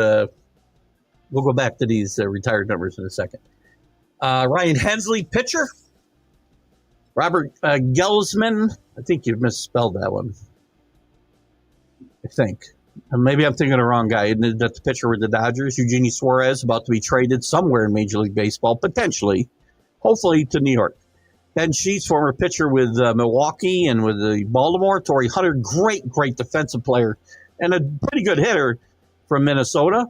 Retired numbers in a second. Ryan Hensley, pitcher. Robert Gelsman. I think you misspelled that one. I think. Maybe I'm thinking of the wrong guy. That's the pitcher with the Dodgers. Eugenio Suarez, about to be traded somewhere in Major League Baseball, potentially, hopefully to New York. Ben Sheets, former pitcher with Milwaukee and with the Baltimore. Torrey Hunter, great defensive player and a pretty good hitter from Minnesota.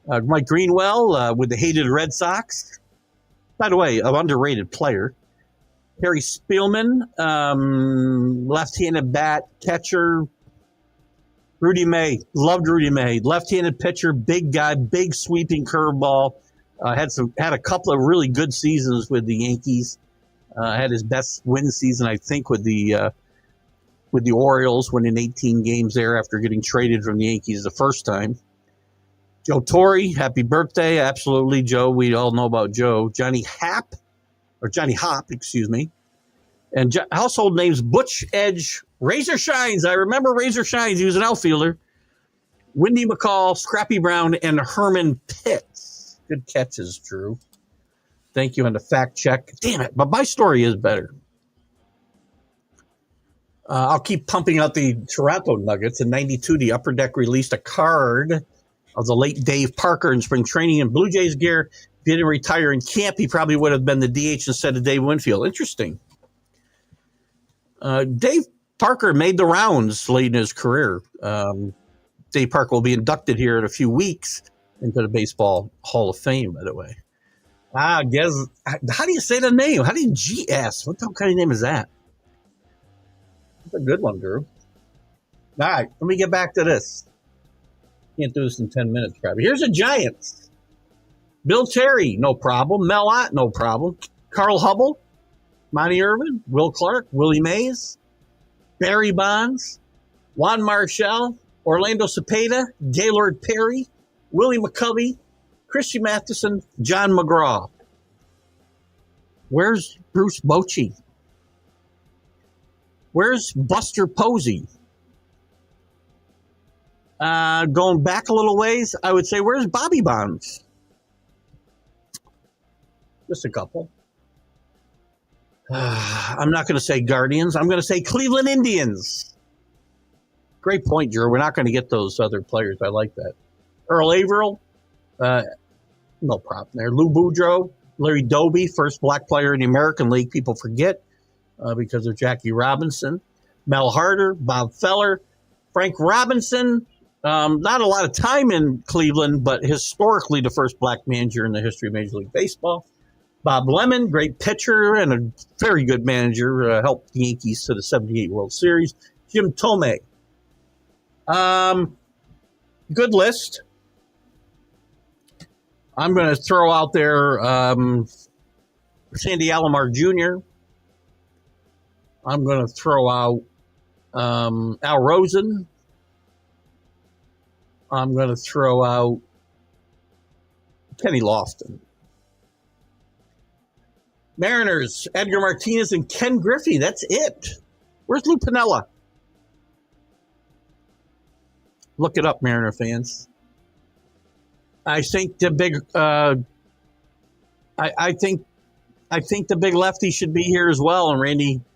Mike Greenwell with the hated Red Sox. By the way, an underrated player. Harry Spielman, left-handed bat catcher. Rudy May, loved Rudy May. Left-handed pitcher, big guy, big sweeping curveball. Had a couple of really good seasons with the Yankees. Had his best win season, I think, with the Orioles, winning 18 games there after getting traded from the Yankees the first time. Joe Torre, happy birthday. Absolutely, Joe. We all know about Joe. Johnny Hop, excuse me. And household names, Butch Edge, Razor Shines. I remember Razor Shines. He was an outfielder. Wendy McCall, Scrappy Brown, and Herman Pitts. Good catches, Drew. Thank you on the fact check. Damn it, but my story is better. I'll keep pumping out the Toronto Nuggets. In 92, the Upper Deck released a card of the late Dave Parker in spring training in Blue Jays gear. If he didn't retire in camp, he probably would have been the DH instead of Dave Winfield. Interesting. Dave Parker made the rounds late in his career. Dave Parker will be inducted here in a few weeks into the Baseball Hall of Fame, by the way. How do you say the name? How do you GS? What kind of name is that? That's a good one, Drew. All right, let me get back to this. Can't do this in 10 minutes, probably. Here's the Giants. Bill Terry, no problem. Mel Ott, no problem. Carl Hubble, Monty Irvin, Will Clark, Willie Mays, Barry Bonds, Juan Marshall, Orlando Cepeda, Gaylord Perry, Willie McCovey, Christy Matheson, John McGraw. Where's Bruce Bochy? Where's Buster Posey? Going back a little ways, I would say, where's Bobby Bonds? Just a couple. I'm not going to say Guardians. I'm going to say Cleveland Indians. Great point, Drew. We're not going to get those other players. I like that. Earl Averill, no problem there. Lou Boudreau, Larry Doby, first black player in the American League. People forget because of Jackie Robinson. Mel Harder, Bob Feller, Frank Robinson. Not a lot of time in Cleveland, but historically the first black manager in the history of Major League Baseball. Bob Lemon, great pitcher and a very good manager, helped the Yankees to the 78 World Series. Jim Thome. Good list. I'm going to throw out there Sandy Alomar Jr. I'm going to throw out Al Rosen. I'm going to throw out Kenny Lofton. Mariners, Edgar Martinez and Ken Griffey. That's it. Where's Lou Piniella? Look it up, Mariner fans. I think the big I think the big lefty should be here as well, and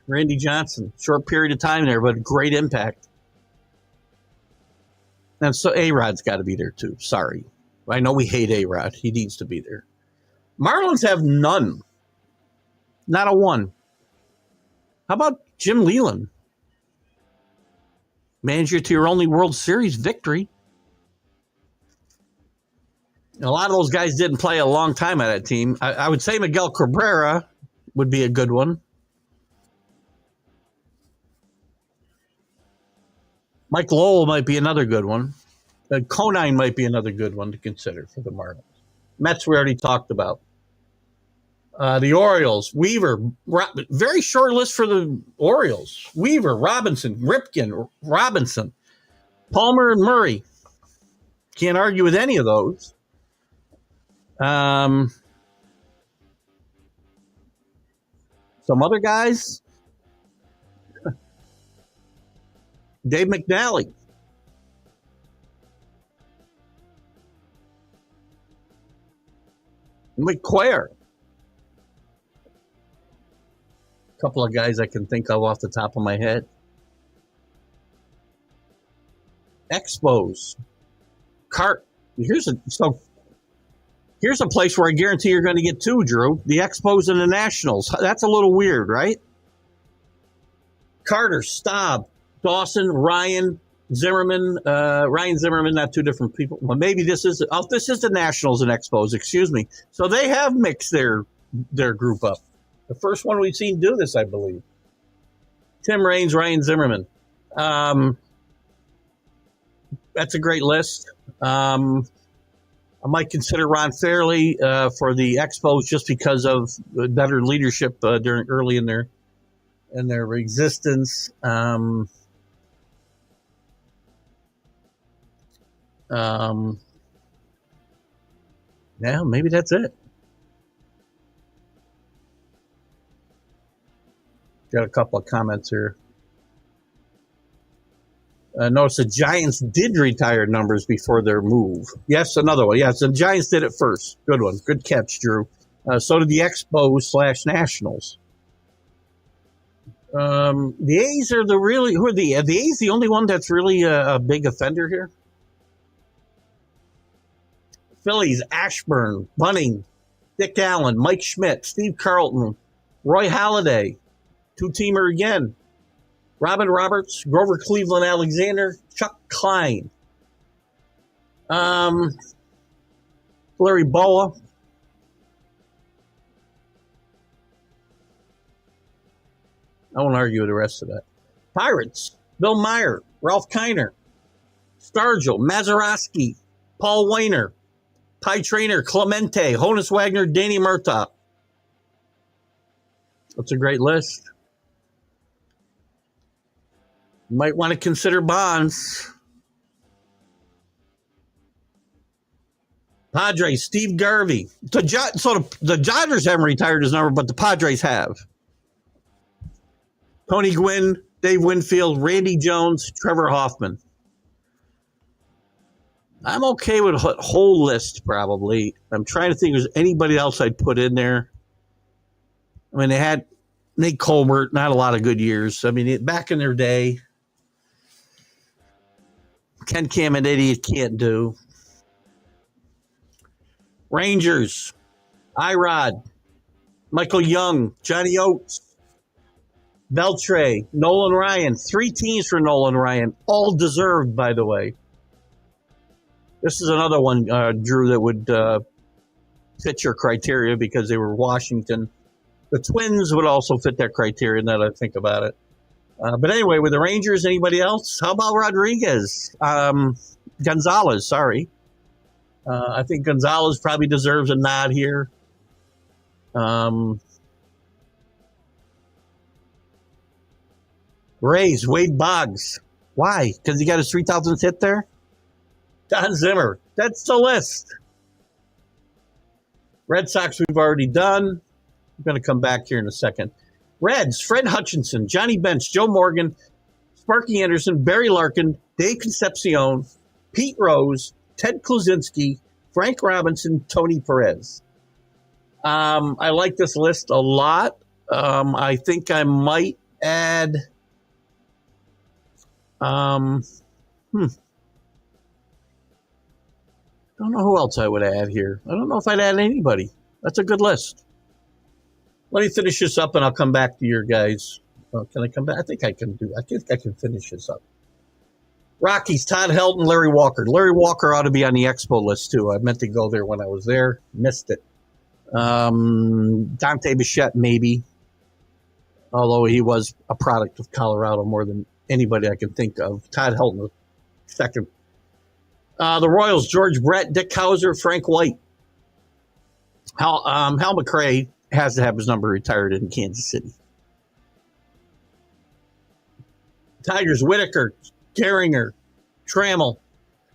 Randy Johnson. Short period of time there, but great impact. And so A-Rod's got to be there too. Sorry. I know we hate A-Rod. He needs to be there. Marlins have none. Not a one. How about Jim Leland? Manager to your only World Series victory. A lot of those guys didn't play a long time on that team. I would say Miguel Cabrera would be a good one. Mike Lowell might be another good one. Conine might be another good one to consider for the Marlins. Mets we already talked about. The Orioles, Weaver, very short list for the Orioles. Weaver, Robinson, Ripken, Robinson, Palmer, and Murray. Can't argue with any of those. Some other guys. Dave McNally. McQuare. A couple of guys I can think of off the top of my head. Expos. Here's a place where I guarantee you're going to get two, Drew. The Expos and the Nationals. That's a little weird, right? Carter, Staub, Dawson, Ryan Zimmerman. Ryan Zimmerman, not two different people. Well, maybe this is the Nationals and Expos, excuse me. So they have mixed their group up. The first one we've seen do this, I believe. Tim Raines, Ryan Zimmerman. That's a great list. I might consider Ron Fairley for the Expos just because of better leadership during early in their existence. Um, yeah, maybe that's it. Got a couple of comments here. Notice the Giants did retire numbers before their move. Yes, another one. Yes, the Giants did it first. Good one. Good catch, Drew. So did the Expos / Nationals. The A's are the really who are the A's the only one that's really a big offender here. Phillies, Ashburn, Bunning, Dick Allen, Mike Schmidt, Steve Carlton, Roy Halladay, two-teamer again, Robin Roberts, Grover Cleveland Alexander, Chuck Klein, Larry Boa. I won't argue with the rest of that. Pirates, Bill Meyer, Ralph Kiner, Stargell, Mazeroski, Paul Weiner, Pie Trainer, Clemente, Honus Wagner, Danny Murtaugh. That's a great list. You might want to consider Bonds. Padres, Steve Garvey. The Dodgers haven't retired his number, but the Padres have. Tony Gwynn, Dave Winfield, Randy Jones, Trevor Hoffman. I'm okay with a whole list, probably. I'm trying to think if there's anybody else I'd put in there. I mean, they had Nate Colbert, not a lot of good years. I mean, back in their day, Ken Caminiti can't do. Rangers, Irod, Michael Young, Johnny Oates, Beltre, Nolan Ryan. 3 teams for Nolan Ryan, all deserved, by the way. This is another one, Drew, that would fit your criteria because they were Washington. The Twins would also fit that criteria now that I think about it. But anyway, with the Rangers, anybody else? How about Rodriguez? Gonzalez, sorry. I think Gonzalez probably deserves a nod here. Rays, Wade Boggs. Why? Because he got his 3,000th hit there? Don Zimmer. That's the list. Red Sox we've already done. I'm going to come back here in a second. Reds, Fred Hutchinson, Johnny Bench, Joe Morgan, Sparky Anderson, Barry Larkin, Dave Concepcion, Pete Rose, Ted Kluzinski, Frank Robinson, Tony Perez. I like this list a lot. I think I might add don't know who else I would add here. I don't know if I'd add anybody. That's a good list. Let me finish this up, and I'll come back to your guys. Can I come back? I think I can do. I think I can finish this up. Rockies, Todd Helton, Larry Walker. Larry Walker ought to be on the Expo list, too. I meant to go there when I was there. Missed it. Dante Bichette, maybe. Although he was a product of Colorado more than anybody I can think of. Todd Helton, second. The Royals, George Brett, Dick Hauser, Frank White. Hal McRae has to have his number retired in Kansas City. Tigers, Whitaker, Gehringer, Trammell,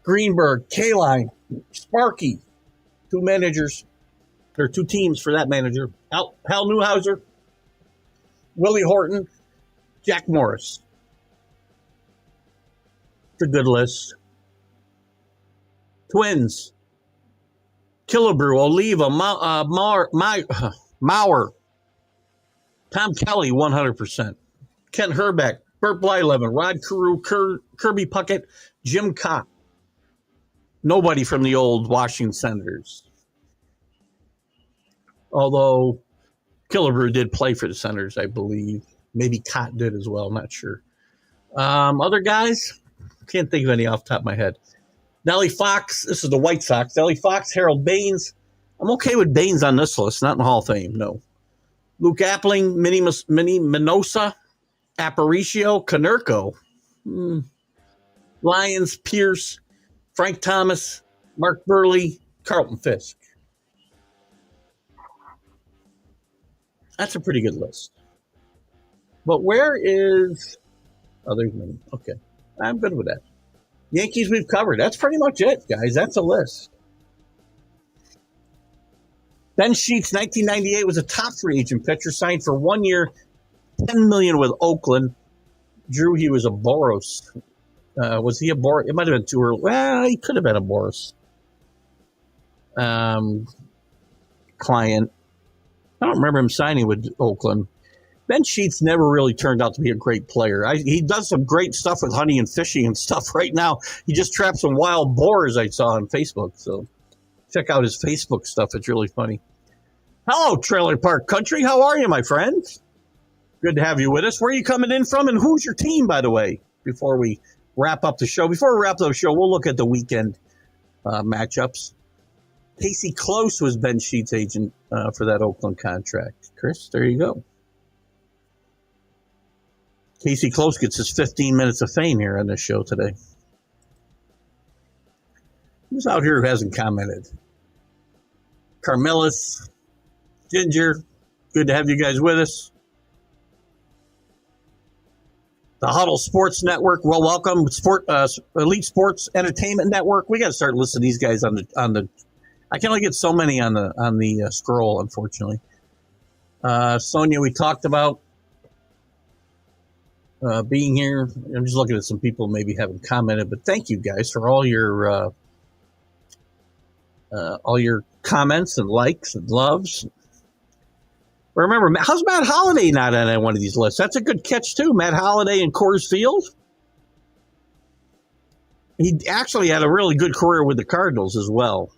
Greenberg, Kaline, Sparky. 2 managers. There are 2 teams for that manager. Hal Newhouser, Willie Horton, Jack Morris. It's a good list. Twins, Killebrew, Oliva, Mauer, Tom Kelly, 100%. Ken Herbeck, Burt Blyleven, Rod Carew, Kirby Puckett, Jim Cott. Nobody from the old Washington Senators. Although Killebrew did play for the Senators, I believe. Maybe Cott did as well, not sure. Other guys, can't think of any off the top of my head. Nellie Fox, this is the White Sox. Nellie Fox, Harold Baines. I'm okay with Baines on this list, not in the Hall of Fame, no. Luke Appling, Minnie Minosa, Aparicio, Konerko, Lyons, Pierce, Frank Thomas, Mark Burley, Carlton Fisk. That's a pretty good list. But where is... Oh, there's many. Okay. I'm good with that. Yankees we've covered. That's pretty much it, guys. That's a list. Ben Sheets, 1998, was a top free agent pitcher, signed for 1 year, $10 million with Oakland. Drew, he was a Boros. Was he a Boros? It might have been too early. Well, he could have been a Boros client. I don't remember him signing with Oakland. Ben Sheets never really turned out to be a great player. He does some great stuff with hunting and fishing and stuff right now. He just trapped some wild boars I saw on Facebook. So check out his Facebook stuff. It's really funny. Hello, Trailer Park Country. How are you, my friends? Good to have you with us. Where are you coming in from, and who's your team, by the way, before we wrap up the show? Before we wrap up the show, we'll look at the weekend matchups. Casey Close was Ben Sheets' agent for that Oakland contract. Chris, there you go. Casey Close gets his 15 minutes of fame here on this show today. Who's out here who hasn't commented? Carmelis, Ginger, good to have you guys with us. The Huddle Sports Network, well, welcome. Elite Sports Entertainment Network. We got to start listing these guys on the. I can only get so many on the scroll, unfortunately. Sonia, we talked about being here. I'm just looking at some people maybe haven't commented, but thank you guys for all your comments and likes and loves. Remember, how's Matt Holliday not on one of these lists? That's a good catch, too. Matt Holliday in Coors Field. He actually had a really good career with the Cardinals as well.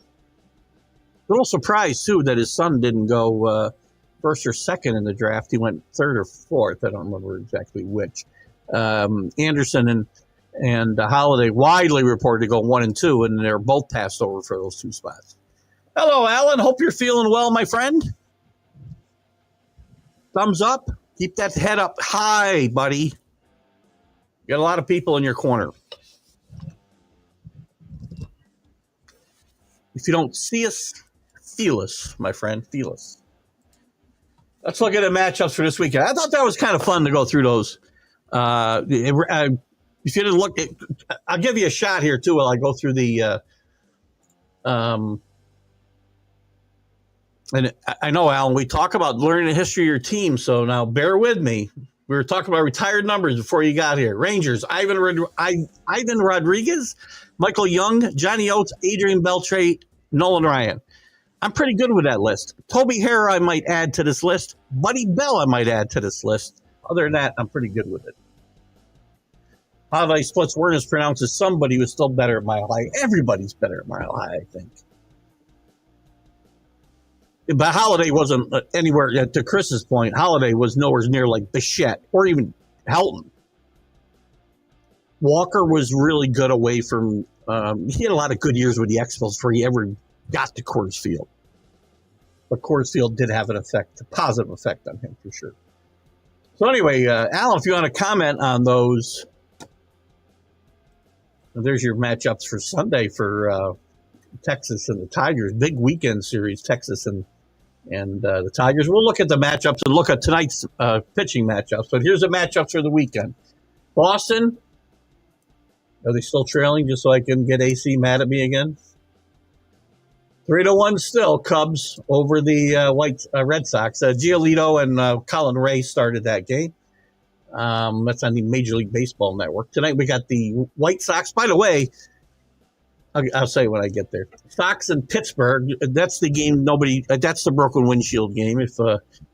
A little surprised, too, that his son didn't go first or second in the draft. He went third or fourth. I don't remember exactly which. Anderson and Holliday widely reported to go 1 and 2, and they're both passed over for those 2 spots. Hello, Alan. Hope you're feeling well, my friend. Thumbs up. Keep that head up high, buddy. You got a lot of people in your corner. If you don't see us, feel us, my friend. Feel us. Let's look at the matchups for this weekend. I thought that was kind of fun to go through those. If you didn't look, I'll give you a shot here, too, while I go through the and I know, Alan, we talk about learning the history of your team, so now bear with me. We were talking about retired numbers before you got here. Rangers, Ivan Rodriguez, Michael Young, Johnny Oates, Adrian Beltre, Nolan Ryan. I'm pretty good with that list. Toby Harrah I might add to this list. Buddy Bell I might add to this list. Other than that, I'm pretty good with it. Holliday splits word is pronounced as somebody who's still better at Mile High. Everybody's better at Mile High, I think. But Holliday wasn't anywhere, to Chris's point, Holliday was nowhere near like Bichette or even Helton. Walker was really good away from, he had a lot of good years with the Expos before he ever got to Coors Field. But Coors Field did have an effect, a positive effect on him for sure. So anyway, Alan, if you want to comment on those, there's your matchups for Sunday for Texas and the Tigers. Big weekend series, Texas and the Tigers. We'll look at the matchups and look at tonight's pitching matchups. But here's the matchups for the weekend. Boston, are they still trailing just so I can get AC mad at me again? 3-1 still, Cubs over the Red Sox. Giolito and Colin Ray started that game. That's on the Major League Baseball Network. Tonight we got the White Sox. By the way, I'll say when I get there. Sox and Pittsburgh, that's the game that's the broken windshield game. If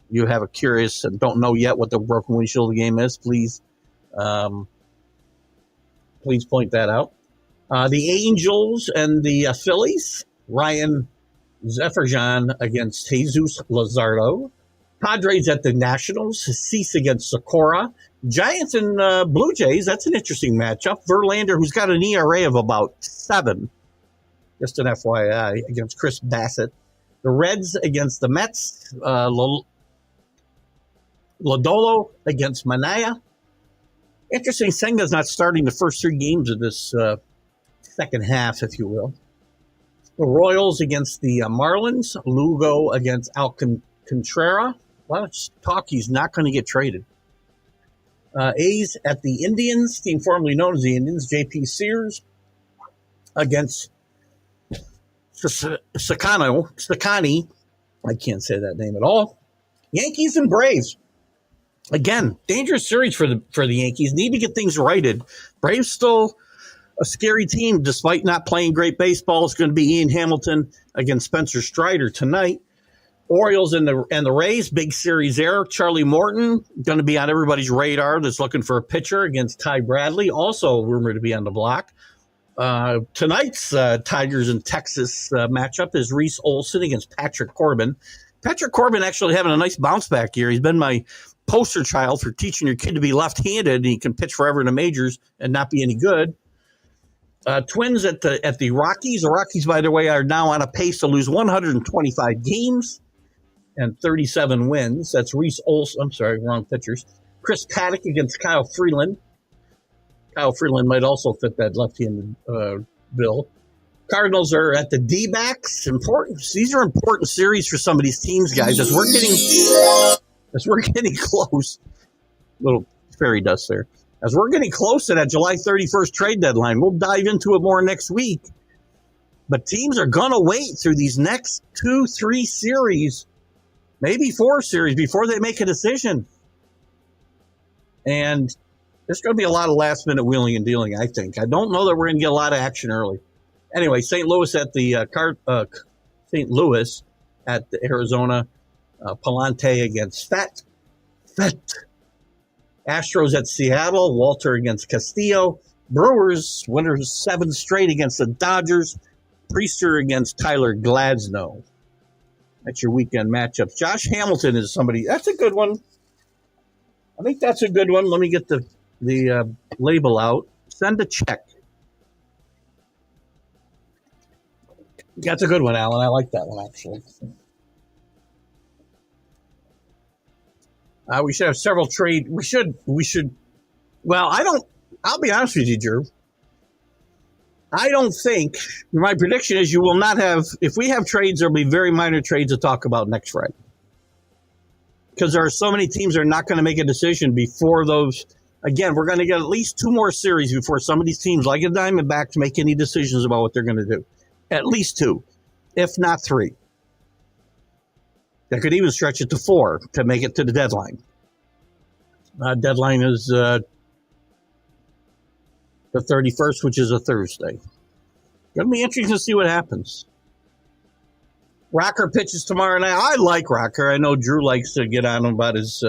you have a curious and don't know yet what the broken windshield game is, please point that out. The Angels and the Phillies, Ryan Zefirjan against Jesus Luzardo. Padres at the Nationals, Cease against Socorro. Giants and Blue Jays, that's an interesting matchup. Verlander, who's got an ERA of about 7, just an FYI, against Chris Bassett. The Reds against the Mets. Lodolo against Manaya. Interesting, Senga's not starting the first 3 games of this second half, if you will. The Royals against the Marlins. Lugo against Alcantara. Well, let's talk. He's not going to get traded. A's at the Indians, team formerly known as the Indians. J.P. Sears against Sakani. I can't say that name at all. Yankees and Braves. Again, dangerous series for the Yankees. Need to get things righted. Braves still a scary team, despite not playing great baseball. It's going to be Ian Hamilton against Spencer Strider tonight. Orioles and the Rays, big series there. Charlie Morton going to be on everybody's radar that's looking for a pitcher against Ty Bradley, also rumored to be on the block. Tonight's Tigers and Texas matchup is Reese Olson against Patrick Corbin. Patrick Corbin actually having a nice bounce back year. He's been my poster child for teaching your kid to be left-handed, and he can pitch forever in the majors and not be any good. Twins at the Rockies. The Rockies, by the way, are now on a pace to lose 125 games and 37 wins. That's Reese Olson. I'm sorry, wrong pitchers. Chris Paddock against Kyle Freeland. Kyle Freeland might also fit that left-handed bill. Cardinals are at the D-backs. These are important series for some of these teams, guys. As we're getting close, little fairy dust there. As we're getting close to that July 31st trade deadline, we'll dive into it more next week. But teams are going to wait through these next 2-3 series, maybe 4 series, before they make a decision. And there's going to be a lot of last-minute wheeling and dealing, I think. I don't know that we're going to get a lot of action early. Anyway, St. Louis at the Arizona. Palante against Fett. Astros at Seattle. Walter against Castillo. Brewers winners 7 straight against the Dodgers. Priester against Tyler Glasnow. That's your weekend matchups. Josh Hamilton is somebody. That's a good one. I think that's a good one. Let me get the label out. Send a check. That's a good one, Alan. I like that one, actually. We should have several trade. We should. Well, I'll be honest with you, Drew. I don't think, my prediction is you will not have, if we have trades, there'll be very minor trades to talk about next Friday. Because there are so many teams that are not going to make a decision before those. Again, we're going to get at least 2 more series before some of these teams, like the Diamondbacks, make any decisions about what they're going to do. At least 2, if not 3. That could even stretch it to 4 to make it to the deadline. Deadline is the 31st, which is a Thursday. Going to be interesting to see what happens. Rocker pitches tomorrow night. I like Rocker. I know Drew likes to get on him about his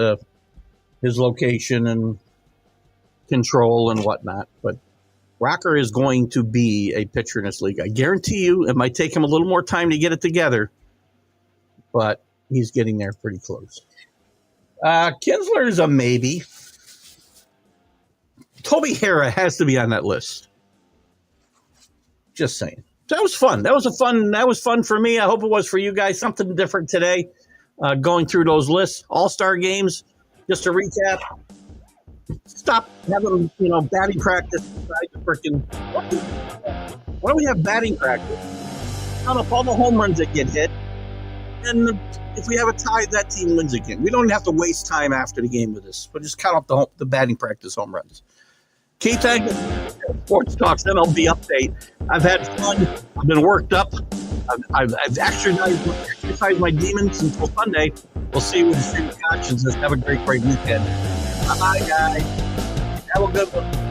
location and control and whatnot, but Rocker is going to be a pitcher in this league. I guarantee you it might take him a little more time to get it together, but he's getting there pretty close. Kinsler is a maybe. Toby Hara has to be on that list. Just saying. That was fun. That was fun for me. I hope it was for you guys. Something different today. Going through those lists. All-star games. Just to recap. Stop having, batting practice beside the freaking. Why don't we have batting practice? Count up all the home runs that get hit. And if we have a tie, that team wins again. We don't have to waste time after the game with this. But just count up the batting practice home runs. Keith Engle, Sports Talks MLB update. I've had fun. I've been worked up. I've exercised my demons until Sunday. We'll see you with the same conscience. Have a great weekend. Bye, guys. Have a good one.